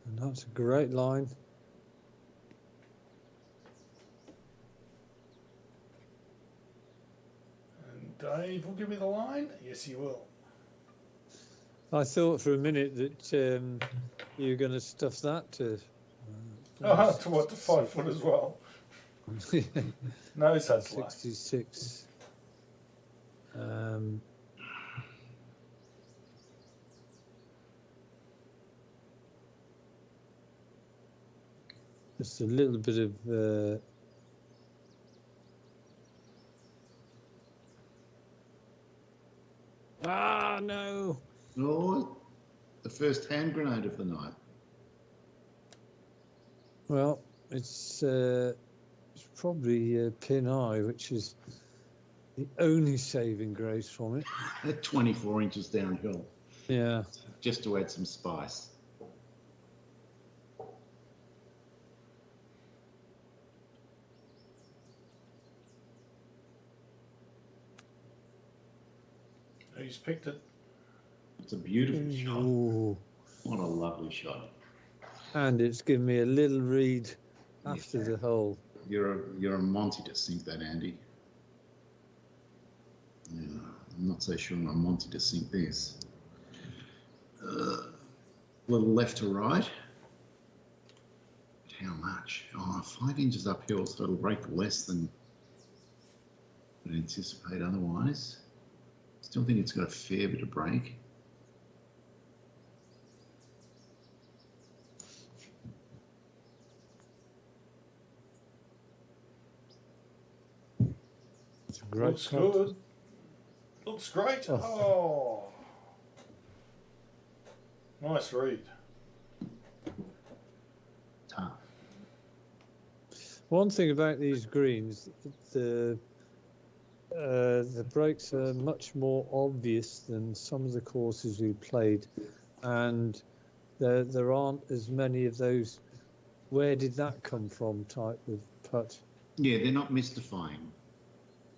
And that's a great line. And Dave will give me the line. Yes, he will. I thought for a minute that you were going to stuff that to. To what, to 5 foot as well? No such luck. 66. Just a little bit of. No! Oh, the first hand grenade of the night. Well, it's probably pin eye, which is the only saving grace from it. At 24 inches downhill, Yeah. just to add some spice. Who's picked it? It's a beautiful shot. Ooh. What a lovely shot. And it's given me a little read after the hole. You're a Monty to sink that, Andy. Yeah, I'm not so sure I'm a Monty to sink this. A little left to right. But how much? Oh, 5 inches uphill, so it'll break less than I'd anticipate otherwise. Still think it's got a fair bit of break. It's a great Looks shot. good. Looks great. Oh. Nice read. Tough. One thing about these greens, the breaks are much more obvious than some of the courses we played, and there aren't as many of those "where did that come from" type of putt. Yeah, they're not mystifying.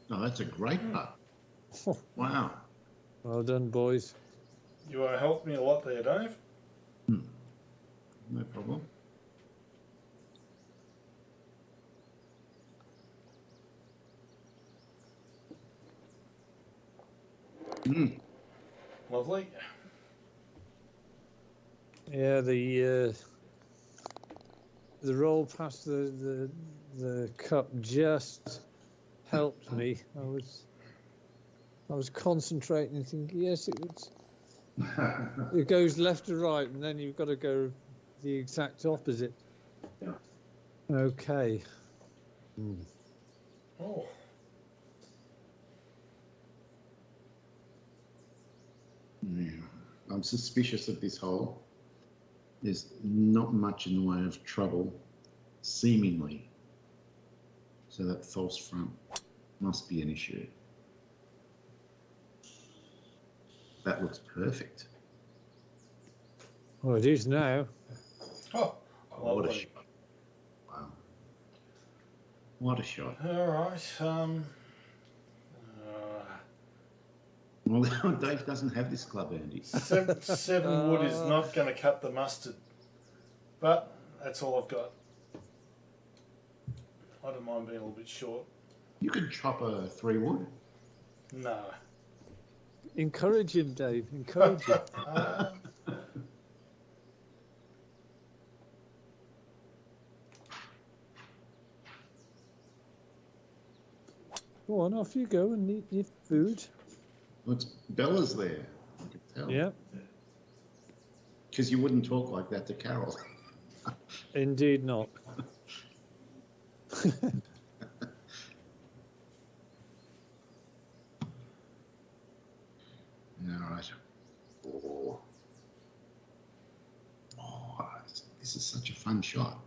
No, that's a great putt. Wow. Well done, boys. You helped me a lot there, Dave. No problem. Lovely. Yeah, the roll past the cup just helped me. I was concentrating, thinking, yes, it goes left to right, and then you've got to go the exact opposite. Yeah. Okay. Oh. Yeah. I'm suspicious of this hole. There's not much in the way of trouble, seemingly. So that false front must be an issue. That looks perfect. Well, it is now. Oh, What a lovely. shot. Wow. What a shot. All right. Well, Dave doesn't have this club, Andy. Seven wood is not going to cut the mustard, but that's all I've got. I don't mind being a little bit short. You could chop a 3 wood. No. Encourage him, Dave. Encourage him. Go on, off you go and eat your food. Well, it's Bella's there. I could tell. Yeah, Because you wouldn't talk like that to Carol. indeed not. All right. Oh, this is such a fun shot.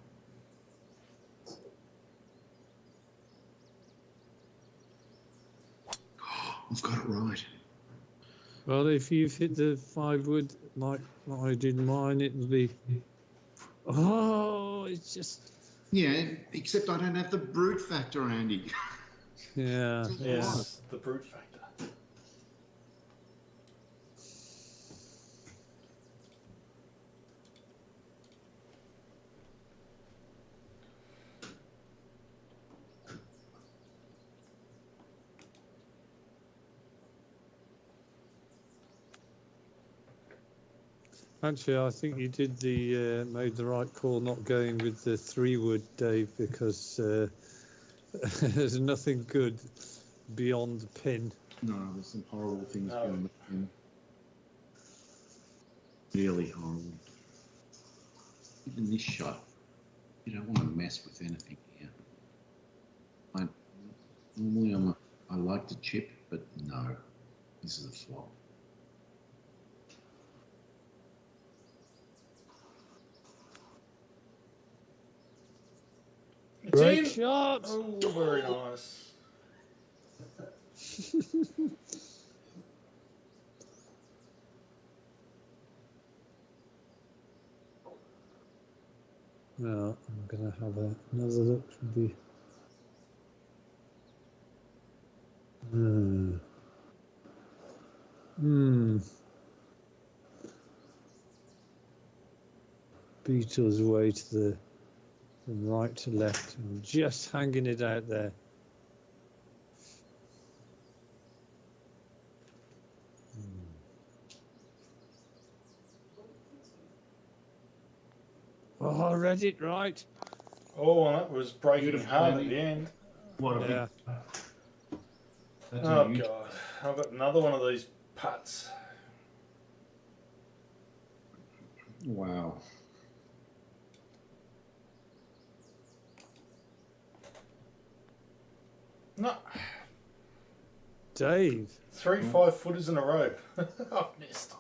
I've got it right. Well, if you've hit the 5 wood like I did mine, it'll be. Oh, it's just. Yeah, except I don't have the brute factor, Andy. Yeah, yeah. Yes, the brute factor. Actually, I think you did made the right call not going with the 3-wood, Dave, because there's nothing good beyond the pin. No, there's some horrible things No. beyond the pin. Really horrible. Even this shot, you don't want to mess with anything here. Normally I like to chip, but no, this is a flop. It's Great in. shot! Oh, very nice. Now I'm going to have another look. Should be. Beetle's way to the from right to left, and just hanging it out there. Oh, I read it right. Oh, and that was breaking Beautiful, hard Andy. at the end. What a Yeah. That's Oh, a huge. God. I've got another one of these putts. Wow. No, Dave. 3 5-footers in a row. I've missed.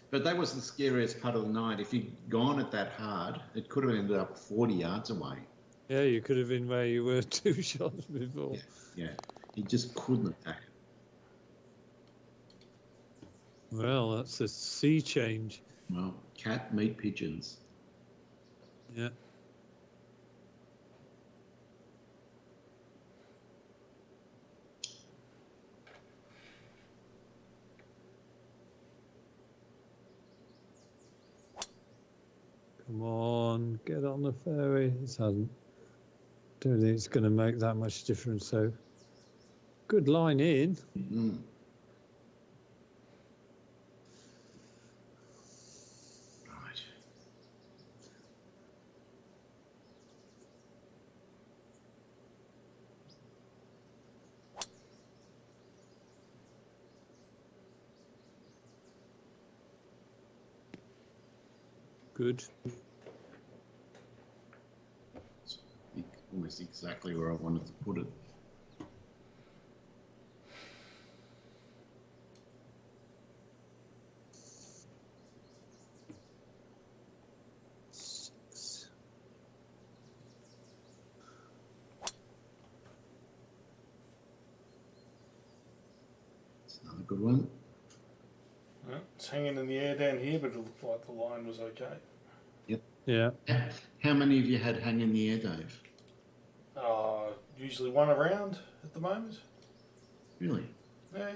But that was the scariest putt of the night. If you'd gone it that hard, it could have ended up 40 yards away. Yeah, you could have been where you were 2 shots before. Yeah. He just couldn't attack it. Well, that's a sea change. Well, cat meat pigeons. Yeah. Come on, get on the fairway. It hasn't. Don't think it's going to make that much difference. So, good line in. Mm. Right. Good. It's almost exactly where I wanted to put it. Six. It's another good one. Yeah, it's hanging in the air down here, but it looked like the line was okay. Yeah. How many of you had hang in the air, Dave? Usually one around at the moment. Really? Yeah.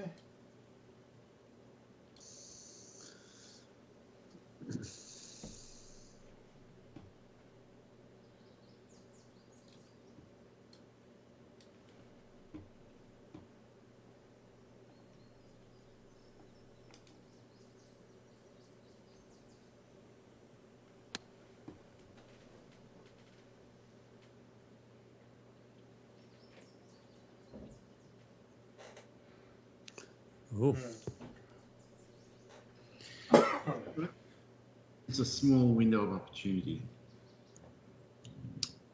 Oh, It's a small window of opportunity.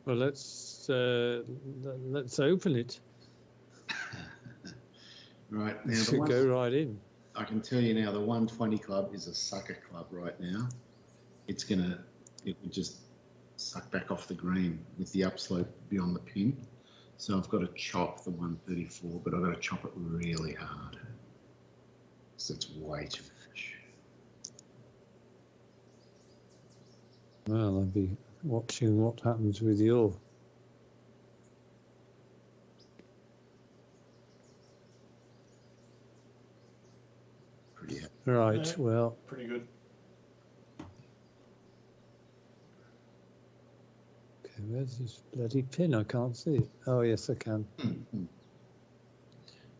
well, let's open it. Right, now It the should one, go right in. I can tell you now, the 120 club is a sucker club right now. It will just suck back off the green with the upslope beyond the pin. So I've got to chop the 134, but I've got to chop it really hard. So it's way too much. Well, I'll be watching what happens with your. Pretty happy. Right, Yeah. well, Pretty good. okay, where's this bloody pin? I can't see it. Oh, yes, I can.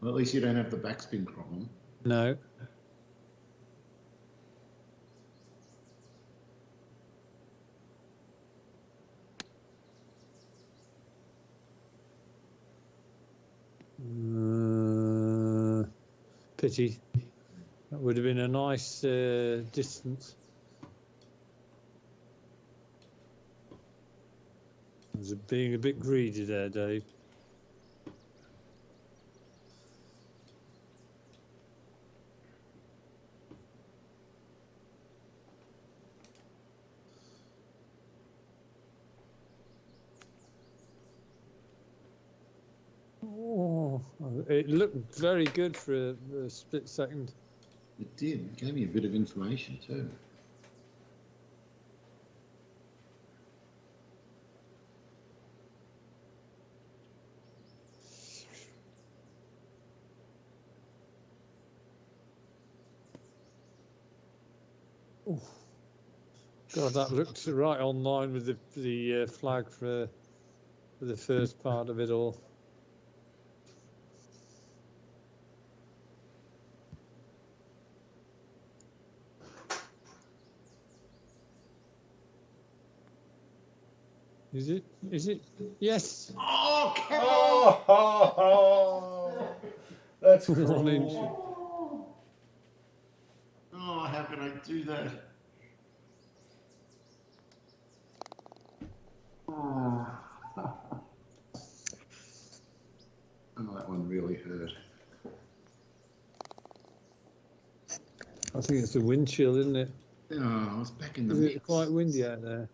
Well, at least you don't have the backspin problem. No. Pity. That would have been a nice distance. I was being a bit greedy there, Dave. Oh, it looked very good for a split second. It did. It gave me a bit of information too. Oh, God, that looked right on line with the flag for the first part of it all. Is it? Is it? Yes. Oh, come Oh, that's One inch. cruel. Oh, how can I do that? Oh, oh, that one really hurt. I think it's the wind chill, isn't it? Oh, I was back in the Is mix. it quite windy out there?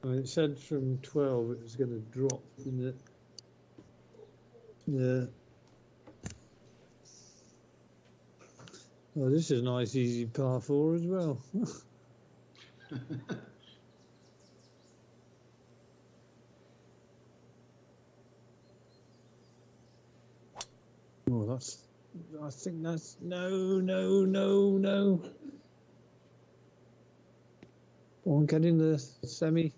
I mean, it said from 12 it was going to drop, didn't it? Yeah. Oh, this is a nice, easy par 4 as well. Oh, that's. I think that's no. Go on, get in the semi.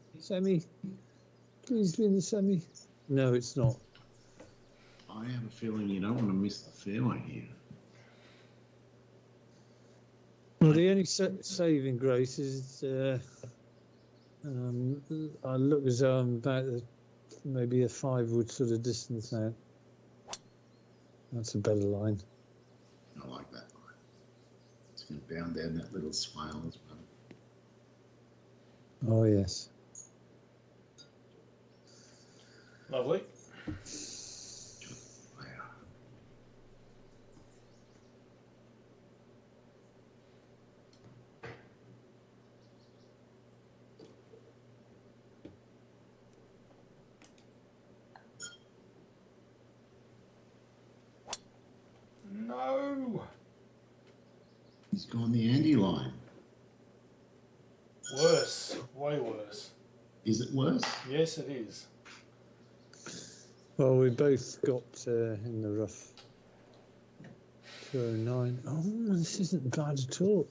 Please be in the semi. No, it's not. I have a feeling you don't want to miss the fairway here. Well, the only saving grace is I look as though I'm about maybe a 5-wood sort of distance now. That's a better line. I like that line. It's going to bound down that little swale as well. Oh, yes. Lovely. Wow. No. He's gone the Andy line. Worse. Way worse. Is it worse? Yes, it is. Well, we both got in the rough. 209. Oh, this isn't bad at all.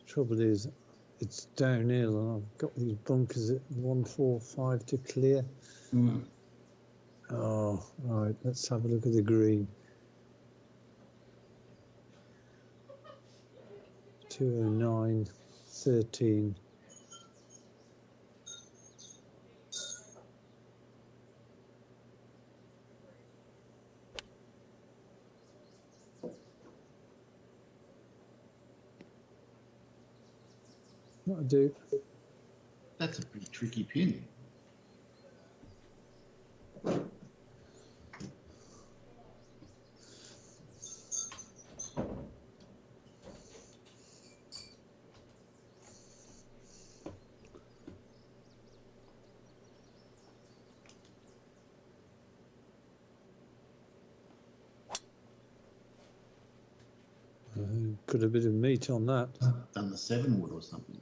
Trouble is, it's downhill, and I've got these bunkers at 145 to clear. Mm. Oh, right. Let's have a look at the green. 209, 13. That'll do. That's a pretty tricky pin. Put a bit of meat on that. Done the 7-wood or something.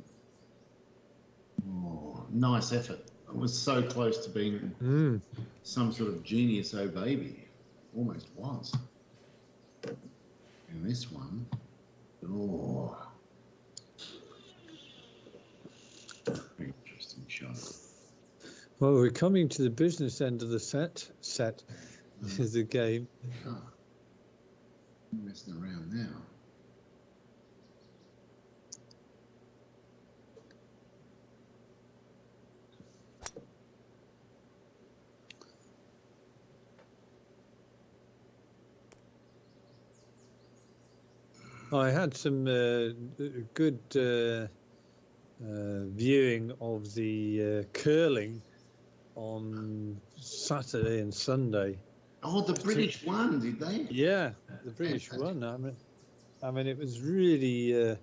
Oh, nice effort. It was so close to being some sort of genius oh baby. Almost was. And this one, oh, very interesting shot. Well, we're coming to the business end of the set is the game. Oh, I'm messing around now. I had some good viewing of the curling on Saturday and Sunday. Oh, the British won, did they? Yeah, the British Fantastic. won. I mean, it was really.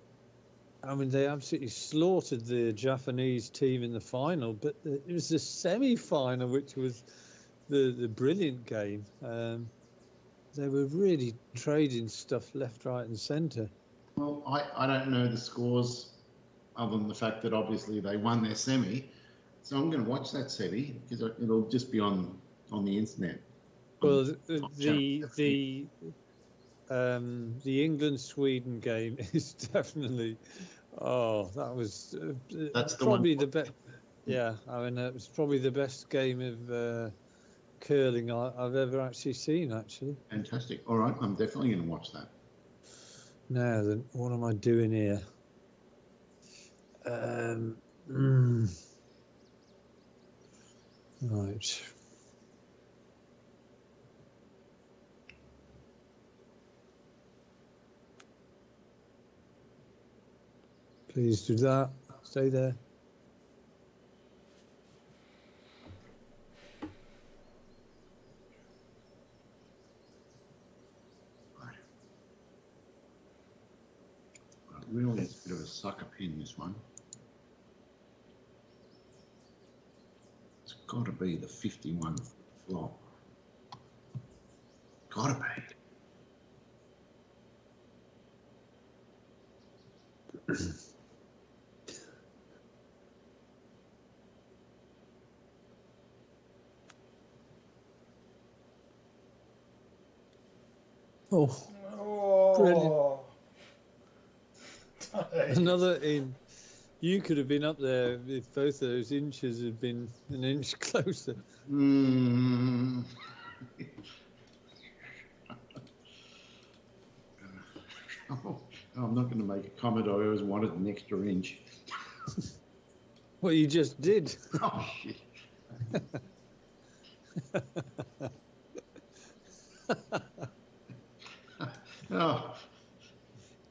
I mean, they absolutely slaughtered the Japanese team in the final, but it was the semi-final which was the brilliant game. They were really trading stuff left, right, and centre. Well, I don't know the scores other than the fact that obviously they won their semi. So I'm going to watch that semi because it'll just be on the internet. Well, the England-Sweden game is definitely. Oh, that was That's the probably one. the best. Yeah, I mean, it was probably the best game of curling I've ever actually seen. Actually. Fantastic. All right, I'm definitely going to watch that. Now then, what am I doing here? Right. Please do that. Stay there. Really, it's a bit of a sucker pin, this one. It's got to be the 51 flop. Got to be. Oh, brilliant. Hey. Another in. You could have been up there if both of those inches had been an inch closer. Mm. Oh, I'm not going to make a comment. I always wanted an extra inch. Well, you just did. Oh, shit. Oh,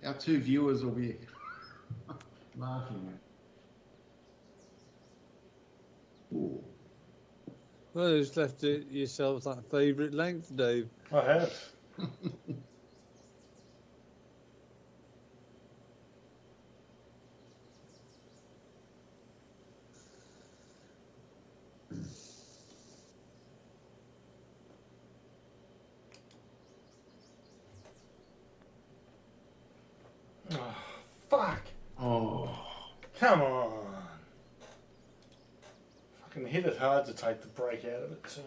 our two viewers will be laughing. Ooh. Well, it's left yourself that favourite length, Dave. I have. Oh, fuck. Oh. Come on. Fucking hit it hard to take the break out of it too.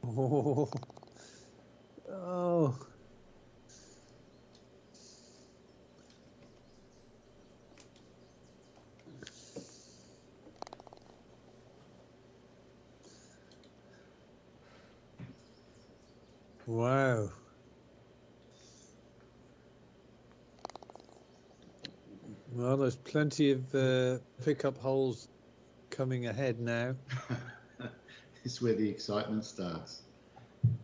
Oh. Oh. Wow. Well, there's plenty of pickup holes coming ahead now. This is where the excitement starts.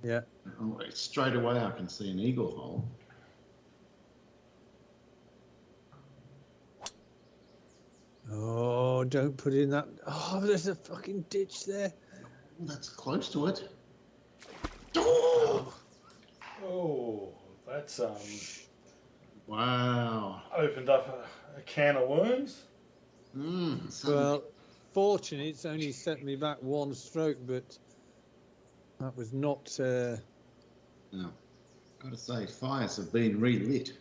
Yeah. Oh, straight away I can see an eagle hole. Oh, don't put in that. Oh, there's a fucking ditch there. That's close to it. Oh. Oh, that's Wow. opened up a can of worms. Well, fortunately, it's only set me back one stroke, but that was not. No. Got to say, fires have been relit.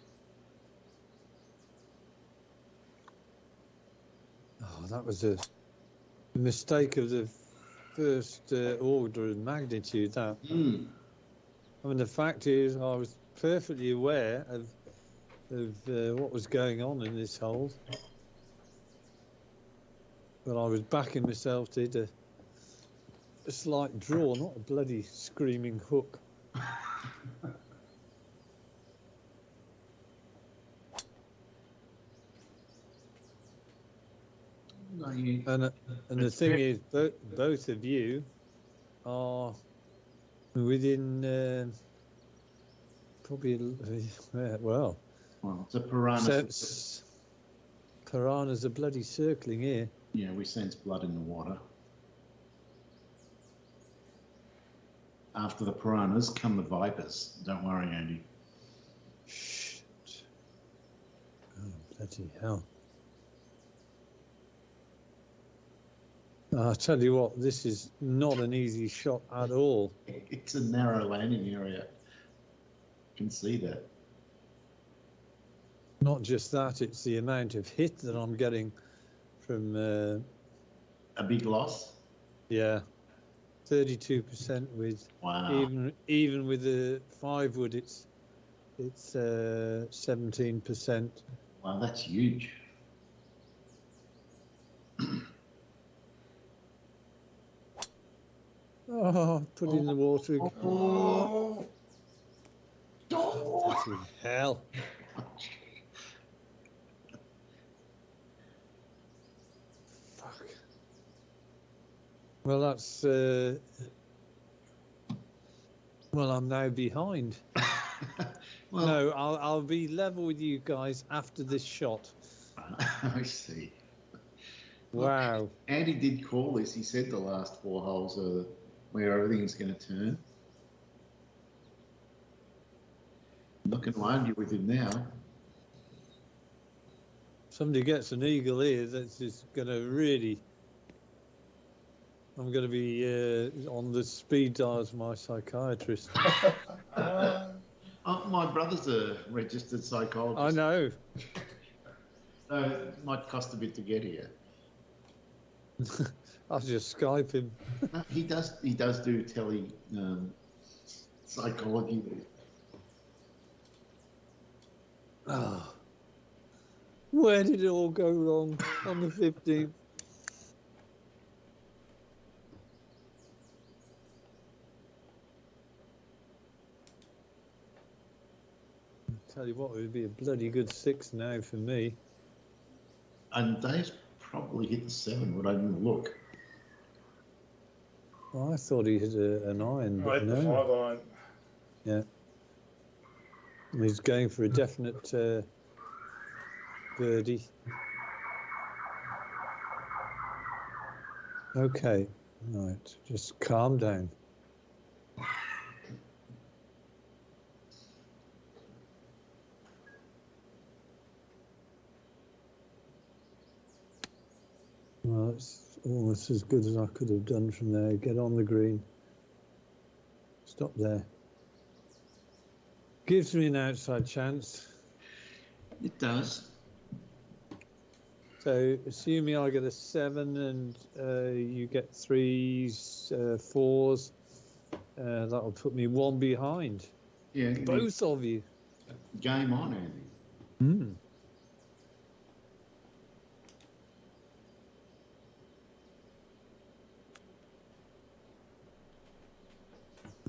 Oh, that was a mistake of the first order of magnitude. That. I mean, the fact is, I was perfectly aware of what was going on in this hole, but I was backing myself to hit a slight draw, not a bloody screaming hook. No, you And the thing is, both of you are within probably well. Well, it's a piranha. Piranhas are bloody circling here. Yeah, we sense blood in the water. After the piranhas come the vipers. Don't worry, Andy. Shit. Oh, bloody hell. I'll tell you what, this is not an easy shot at all. It's a narrow landing area. You can see that. Not just that, it's the amount of hit that I'm getting from... A big loss? Yeah, 32% with... Wow. Even with the 5 wood, it's 17%. Wow, that's huge. Oh, put it in the water. Oh, Bloody hell. Fuck. Well, that's... well, I'm now behind. Well, No, I'll be level with you guys after this shot. I see. Wow. Andy did call this. He said the last 4 holes are where everything's going to turn. I'm not going to argue with him now. Somebody gets an eagle here, that's just going to really... I'm going to be on the speed dial as my psychiatrist. My brother's a registered psychologist. I know. So it might cost a bit to get here. I'll just Skype him. No, he does do tele psychology. Oh. Where did it all go wrong on the 15th? Tell you what, it would be a bloody good 6 now for me. And Dave's probably hit the 7, but I didn't look. Well, I thought he hit an iron, I but hit the no. 5 iron. Yeah. He's going for a definite birdie. Okay, right, just calm down. Well, it's almost as good as I could have done from there. Get on the green. Stop there. Gives me an outside chance. It does. So, assuming I get a 7 and you get 3s, 4s, that'll put me 1 behind. Yeah. Both of you. Game on, Andy. Hmm.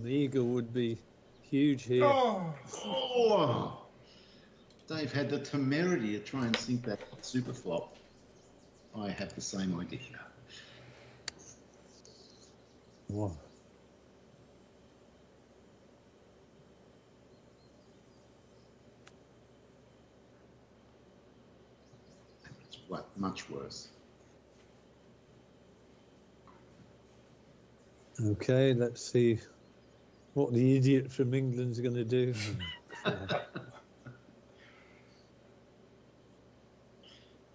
The eagle would be huge here. Oh! Dave had the temerity to try and sink that super flop. I have the same idea. Wow. It's much worse. Okay, let's see what the idiot from England's going to do.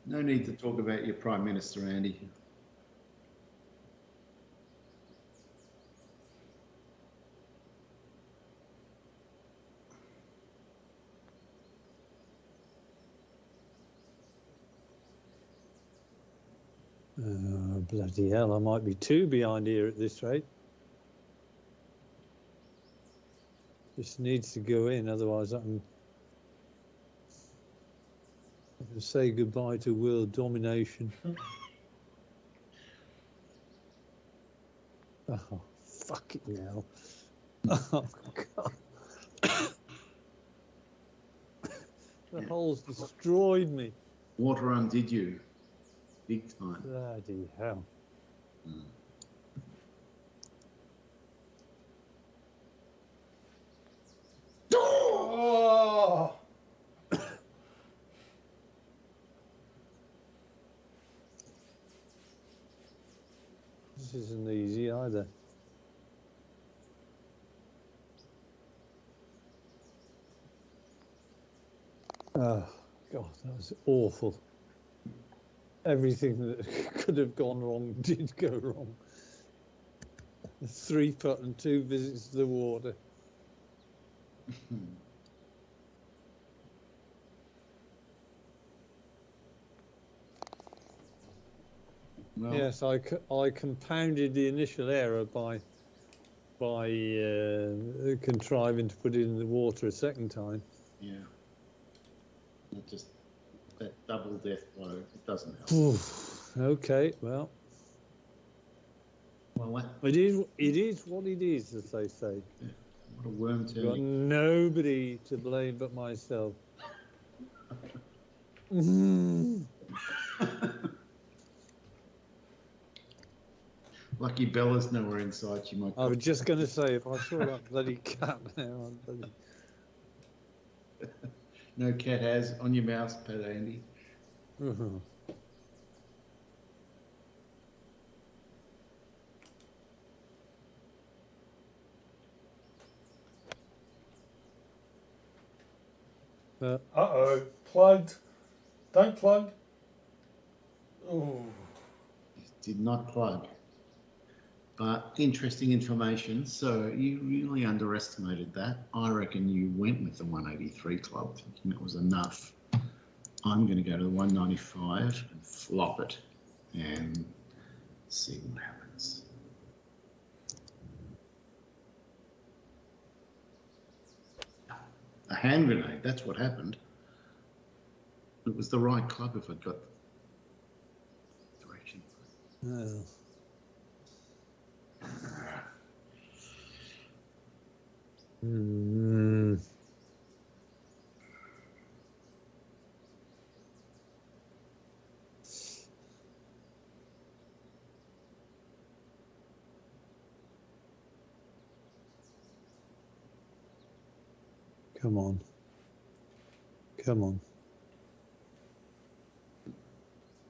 No need to talk about your Prime Minister, Andy. Bloody hell, I might be 2 behind here at this rate. Just needs to go in, otherwise I can say goodbye to world domination. Oh, fucking hell. Oh, God. The hole's destroyed me. Water undid you. big time. Bloody hell. Mm. Oh! This isn't easy either. Oh, God, that was awful. Everything that could have gone wrong did go wrong. A 3-putt and 2 visits to the water. Well, Yes, I compounded the initial error by contriving to put it in the water a second time. yeah. Not just that double death blow. It doesn't help. Okay, well, Well, it is what it is, as they say. what a worm I've got turning. nobody to blame but myself. Lucky Bella's nowhere in sight. She might. I was just going to say, if I saw that bloody cat now, I'd bloody... No cat has on your mouse pad, Andy. Uh-oh. Plugged. Don't plug. Ooh. Did not plug. But interesting information. So you really underestimated that. I reckon you went with the 183 club, thinking it was enough. I'm going to go to the 195 and flop it and see what happens. A hand grenade, that's what happened. It was the right club if I'd got the direction. Oh. Come on. Come on.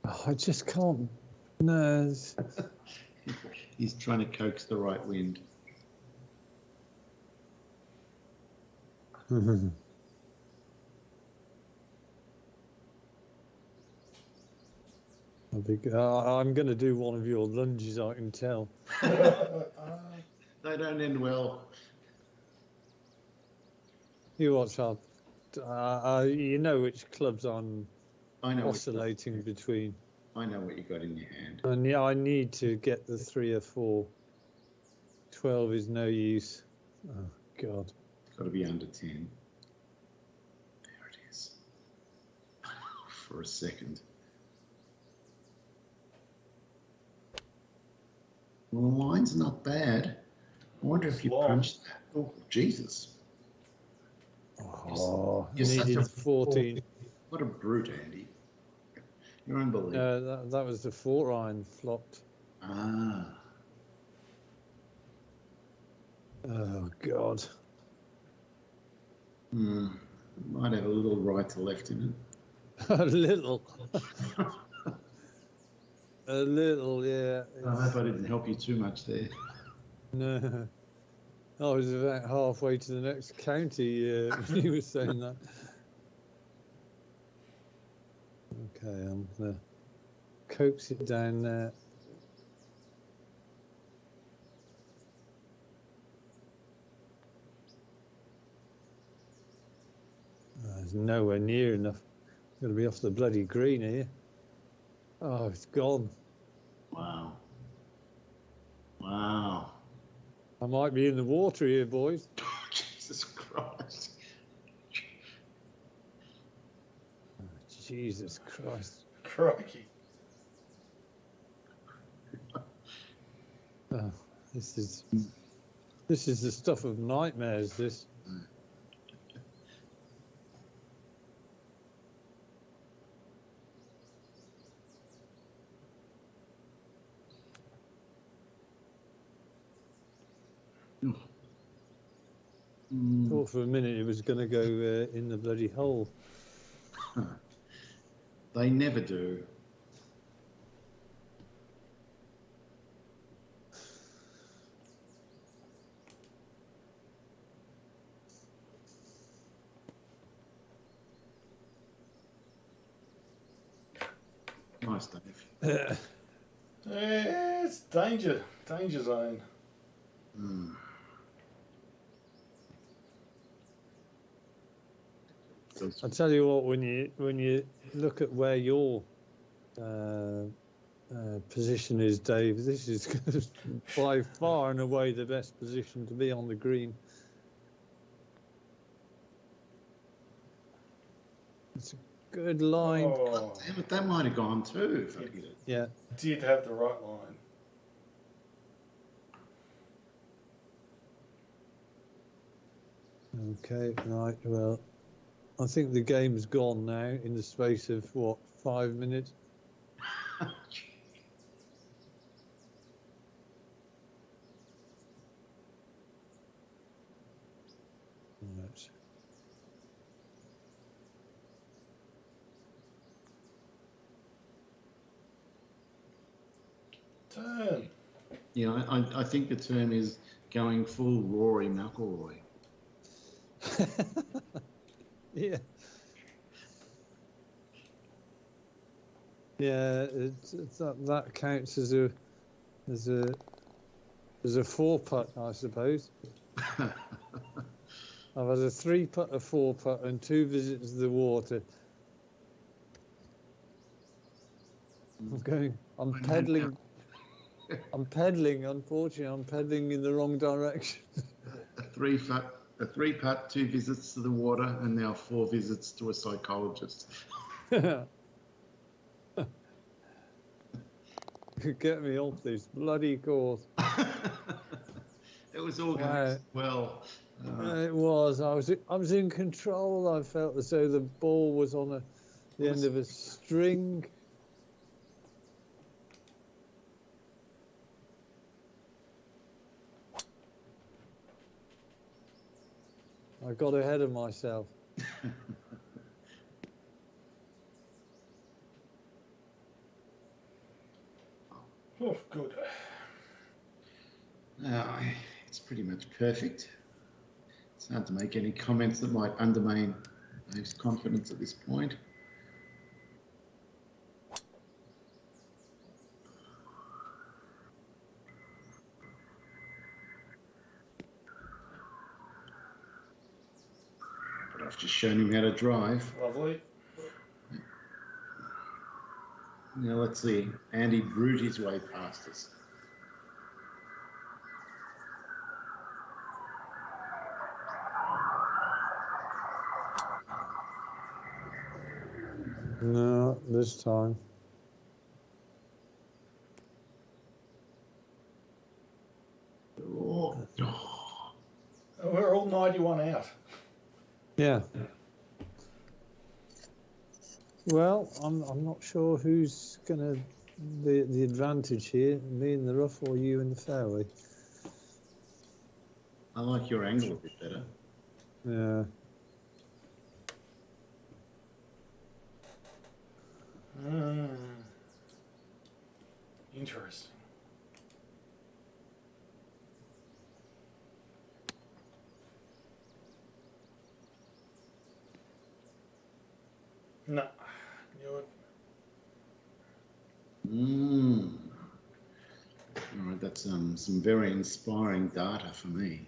Oh, I just can't. No. He's trying to coax the right wind. I'm going to do one of your lunges, I can tell. They don't end well. You watch out. You know which clubs I'm oscillating between. I know what you got in your hand. And yeah, I need to get the 3 or 4. 12 is no use. Oh, God. It's got to be under 10. There it is. For a second. Well, the line's not bad. I wonder if you punched that. Oh, Jesus. Oh, You're such needed a 14. What a brute, Andy. You're unbelievable. That was the 4 iron flopped. Ah. Oh, God. Might have a little right to left in it. A little. A little, yeah. I hope I didn't help you too much there. No. I was about halfway to the next county when you were saying that. Okay, I'm going to coax it down there. It's nowhere near enough. Got to be off the bloody green here. Oh, it's gone. Wow. Wow. I might be in the water here, boys. Jesus Christ. Oh, Jesus Christ. Crikey. Oh, this is the stuff of nightmares, this. Thought for a minute it was going to go in the bloody hole. They never do. Nice, Dave. Yeah, it's danger zone. I tell you what, when you look at where your position is, Dave, this is by far and away the best position to be on the green. It's a good line. Oh, Damn it, that might have gone too. If I hit it. Yeah. did have the right line. Okay, right. Well, I think the game's gone now in the space of, what, 5 minutes? Right. Turn. Yeah, I think the term is going full Rory McIlroy. Yeah. Yeah, that counts as a 4-putt, I suppose. I've had a 3-putt, a 4-putt, and 2 visits to the water. I'm pedaling. Unfortunately, I'm pedaling in the wrong direction. A 3-putt, 2 visits to the water, and now 4 visits to a psychologist. Get me off this bloody course. It was all going well. It was. I was in control. I felt as though the ball was on the end of a string. I got ahead of myself. Oh, good. It's pretty much perfect. It's hard to make any comments that might undermine Dave's confidence at this point. But I've just shown him how to drive. Lovely. Now let's see. Andy brute his way past us. No, this time. Oh. We're all 91 out. Yeah. Well, I'm not sure who's gonna the advantage here, me in the rough or you in the fairway. I like your angle a bit better. Yeah. Interesting. No, knew it. All right, that's some very inspiring data for me.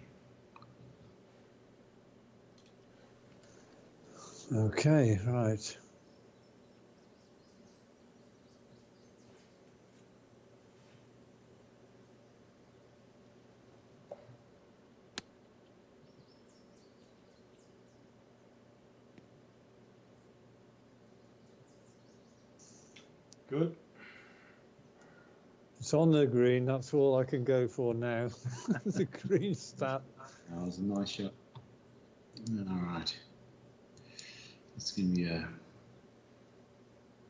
Okay, right. Good. It's on the green. That's all I can go for now. The green stat. That was a nice shot. All right. Let's give me a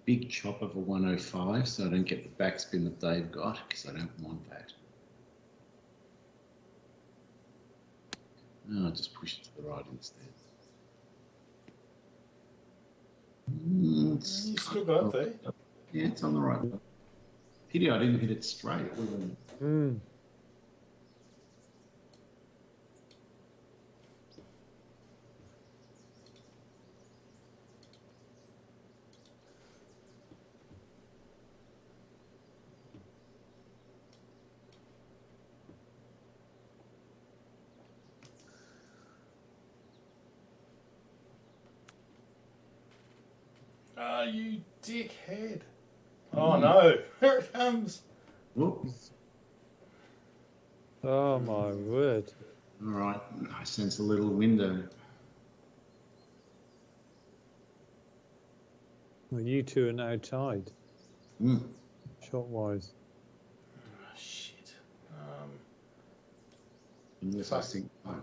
big chop of a 105 so I don't get the backspin that Dave got, because I don't want that. No, I'll just push it to the right instead. It's- You still got up there. Yeah, it's on the right. Pity I didn't hit it straight. Ah, you dickhead. Oh no, here it comes. Whoops. Oh my word. All right, I sense a little window. Well, you two are now tied, shot-wise. Oh, shit. Unless I think. Oh.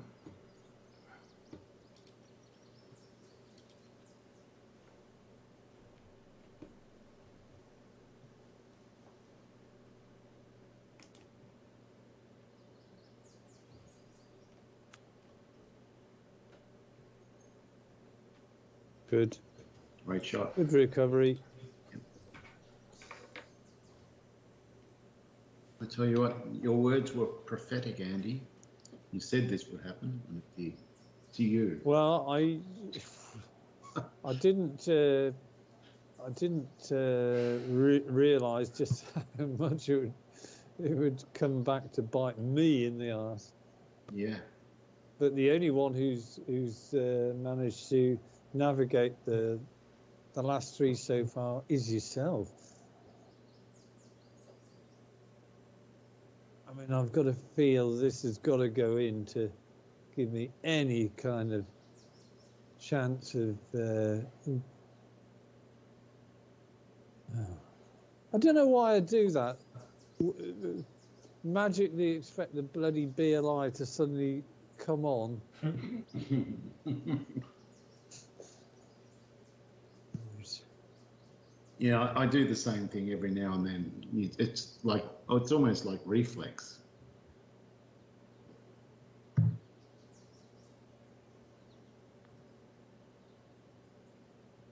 Good. Great shot. Good recovery. I tell you what, your words were prophetic, Andy. You said this would happen, and it did. To you. Well, I didn't realise just how much it would come back to bite me in the arse. Yeah. But the only one who's managed to navigate the last three so far is yourself. I mean, I've got to feel this has got to go in to give me any kind of chance of. I don't know why I do that. Magically expect the bloody BLI to suddenly come on. Yeah, I do the same thing every now and then. It's like, it's almost like reflex.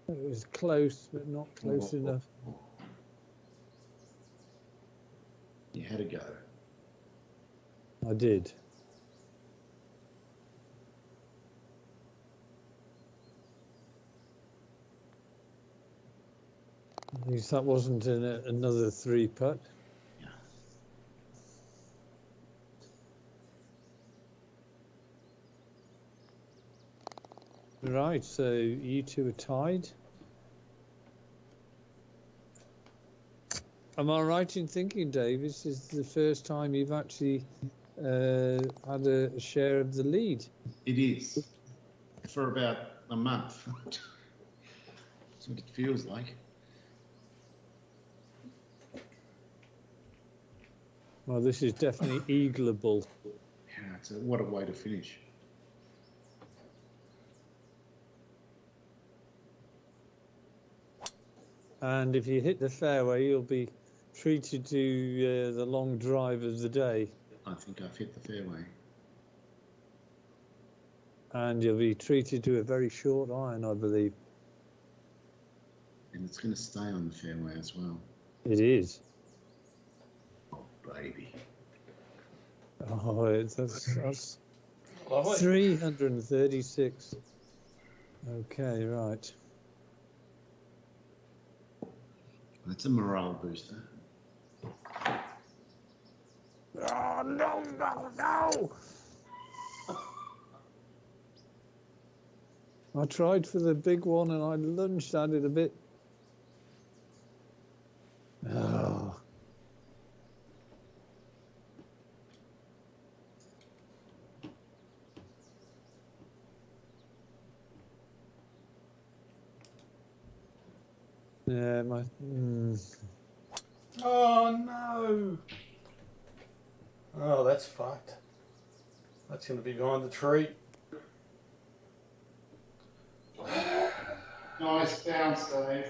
It was close, but not close enough. You had to go. I did. At least that wasn't another three putt. Yeah. Right, so you two are tied. Am I right in thinking, Dave, this is the first time you've actually had a share of the lead? It is. For about a month. That's what it feels like. Well, this is definitely eagleable. Yeah, what a way to finish. And if you hit the fairway, you'll be treated to the long drive of the day. I think I've hit the fairway. And you'll be treated to a very short iron, I believe. And it's going to stay on the fairway as well. It is. Oh, baby. Oh, that's Lovely. 336. Okay, right. That's a morale booster. Oh, no! I tried for the big one and I lunged at it a bit. Oh. Yeah, my. Oh no! Oh, that's fucked. That's going to be behind the tree. Nice bounce, Dave.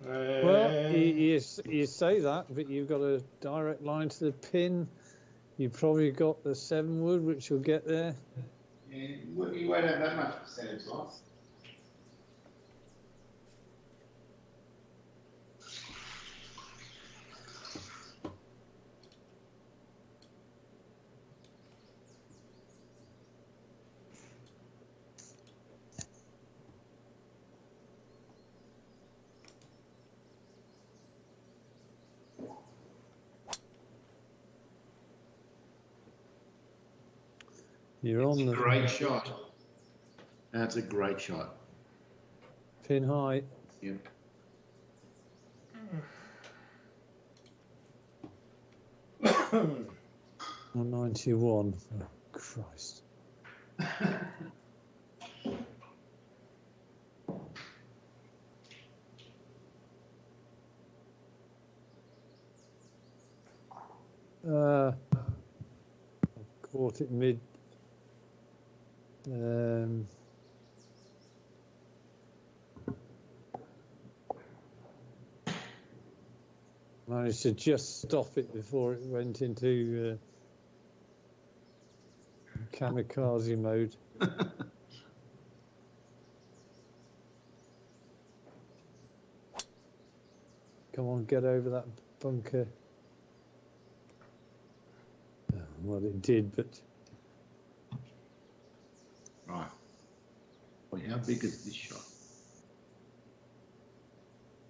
Well, you say that, but you've got a direct line to the pin. You've probably got the 7 wood, which you'll get there. Yeah, you won't have that much percentage loss. You're on the Great shot. That's a great shot. pin high. Yep. 191. Oh, Christ. Caught it mid. Managed to just stop it before it went into kamikaze mode. Come on, get over that bunker. Well, it did, but Right. Well, how big is this shot?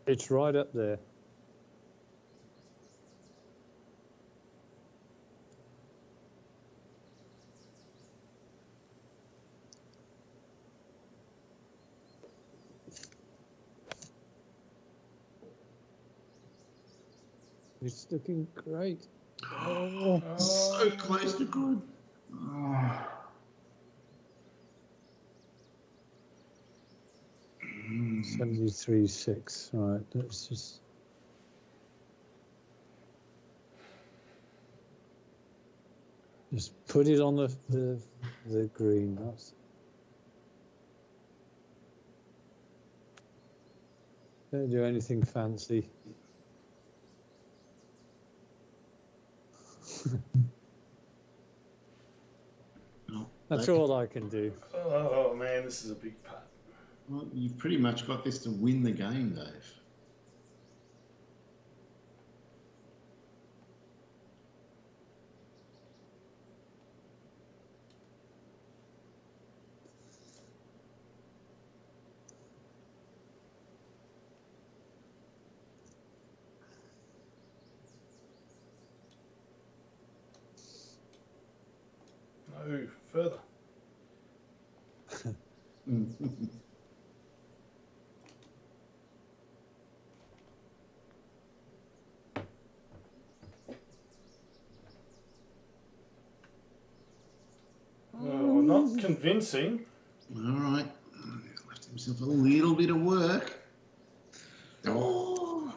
it's right up there. It's looking great. Oh, so close to good. Oh. 73.6. Right, let's just put it on the green. That's don't do anything fancy. That's all I can do. Oh man, this is a big putt. Well, you've pretty much got this to win the game, Dave. No, further. Oh, not convincing. All right. Left himself a little bit of work. Oh.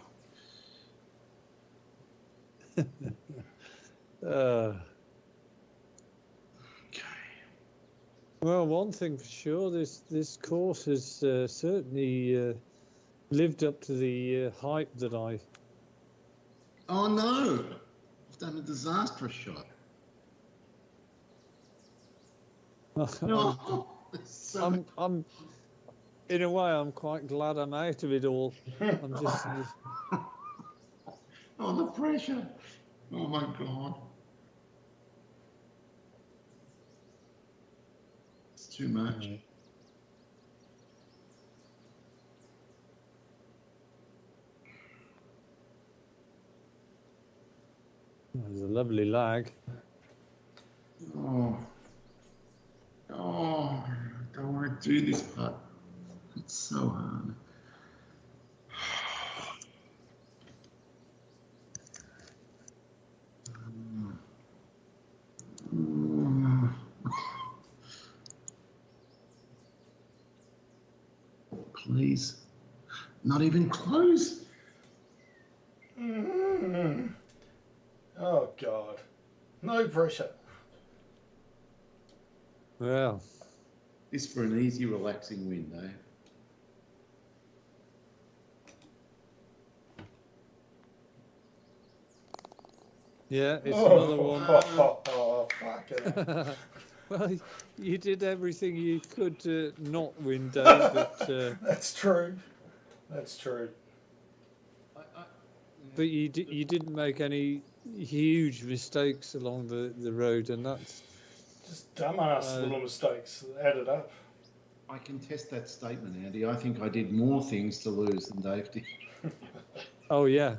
Okay. Well, one thing for sure, this course has certainly lived up to the hype that I. Oh no! I've done a disastrous shot. No. I'm in a way, I'm quite glad I'm out of it all. I'm just. Oh, the pressure! Oh my God! It's too much. Right. There's a lovely lag. Oh, oh! I don't want to do this putt. It's so hard. Please. Not even close. Oh God, no pressure. Well, This for an easy, relaxing win, Dave. yeah, it's another one. Oh, fuck it. Well, you did everything you could to not win, Dave, but That's true. That's true. you didn't make any huge mistakes along the road, and that's Just dumbass little mistakes added up. I contest that statement, Andy. I think I did more things to lose than Dave did. oh yeah,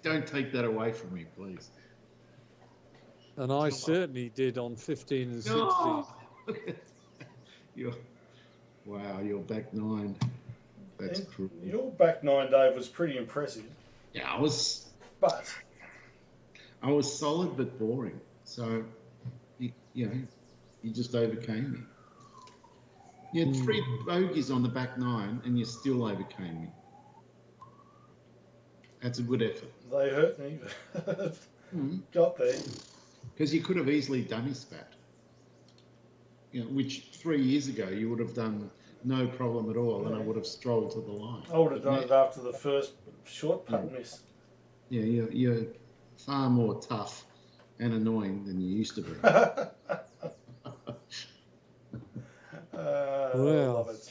Don't take that away from me, please. and I certainly did on 15 and 16. No! You're back 9. That's cruel. Your back 9, Dave, was pretty impressive. Yeah, I was solid but boring. So, you just overcame me. You had 3 bogeys on the back 9 and you still overcame me. That's a good effort. They hurt me. Got there. Because you could have easily dummy spat. Which 3 years ago you would have done no problem at all, and I would have strolled to the line. I would have done it after the first short putt miss. Yeah, you're far more tough and annoying than you used to be. Well, love it.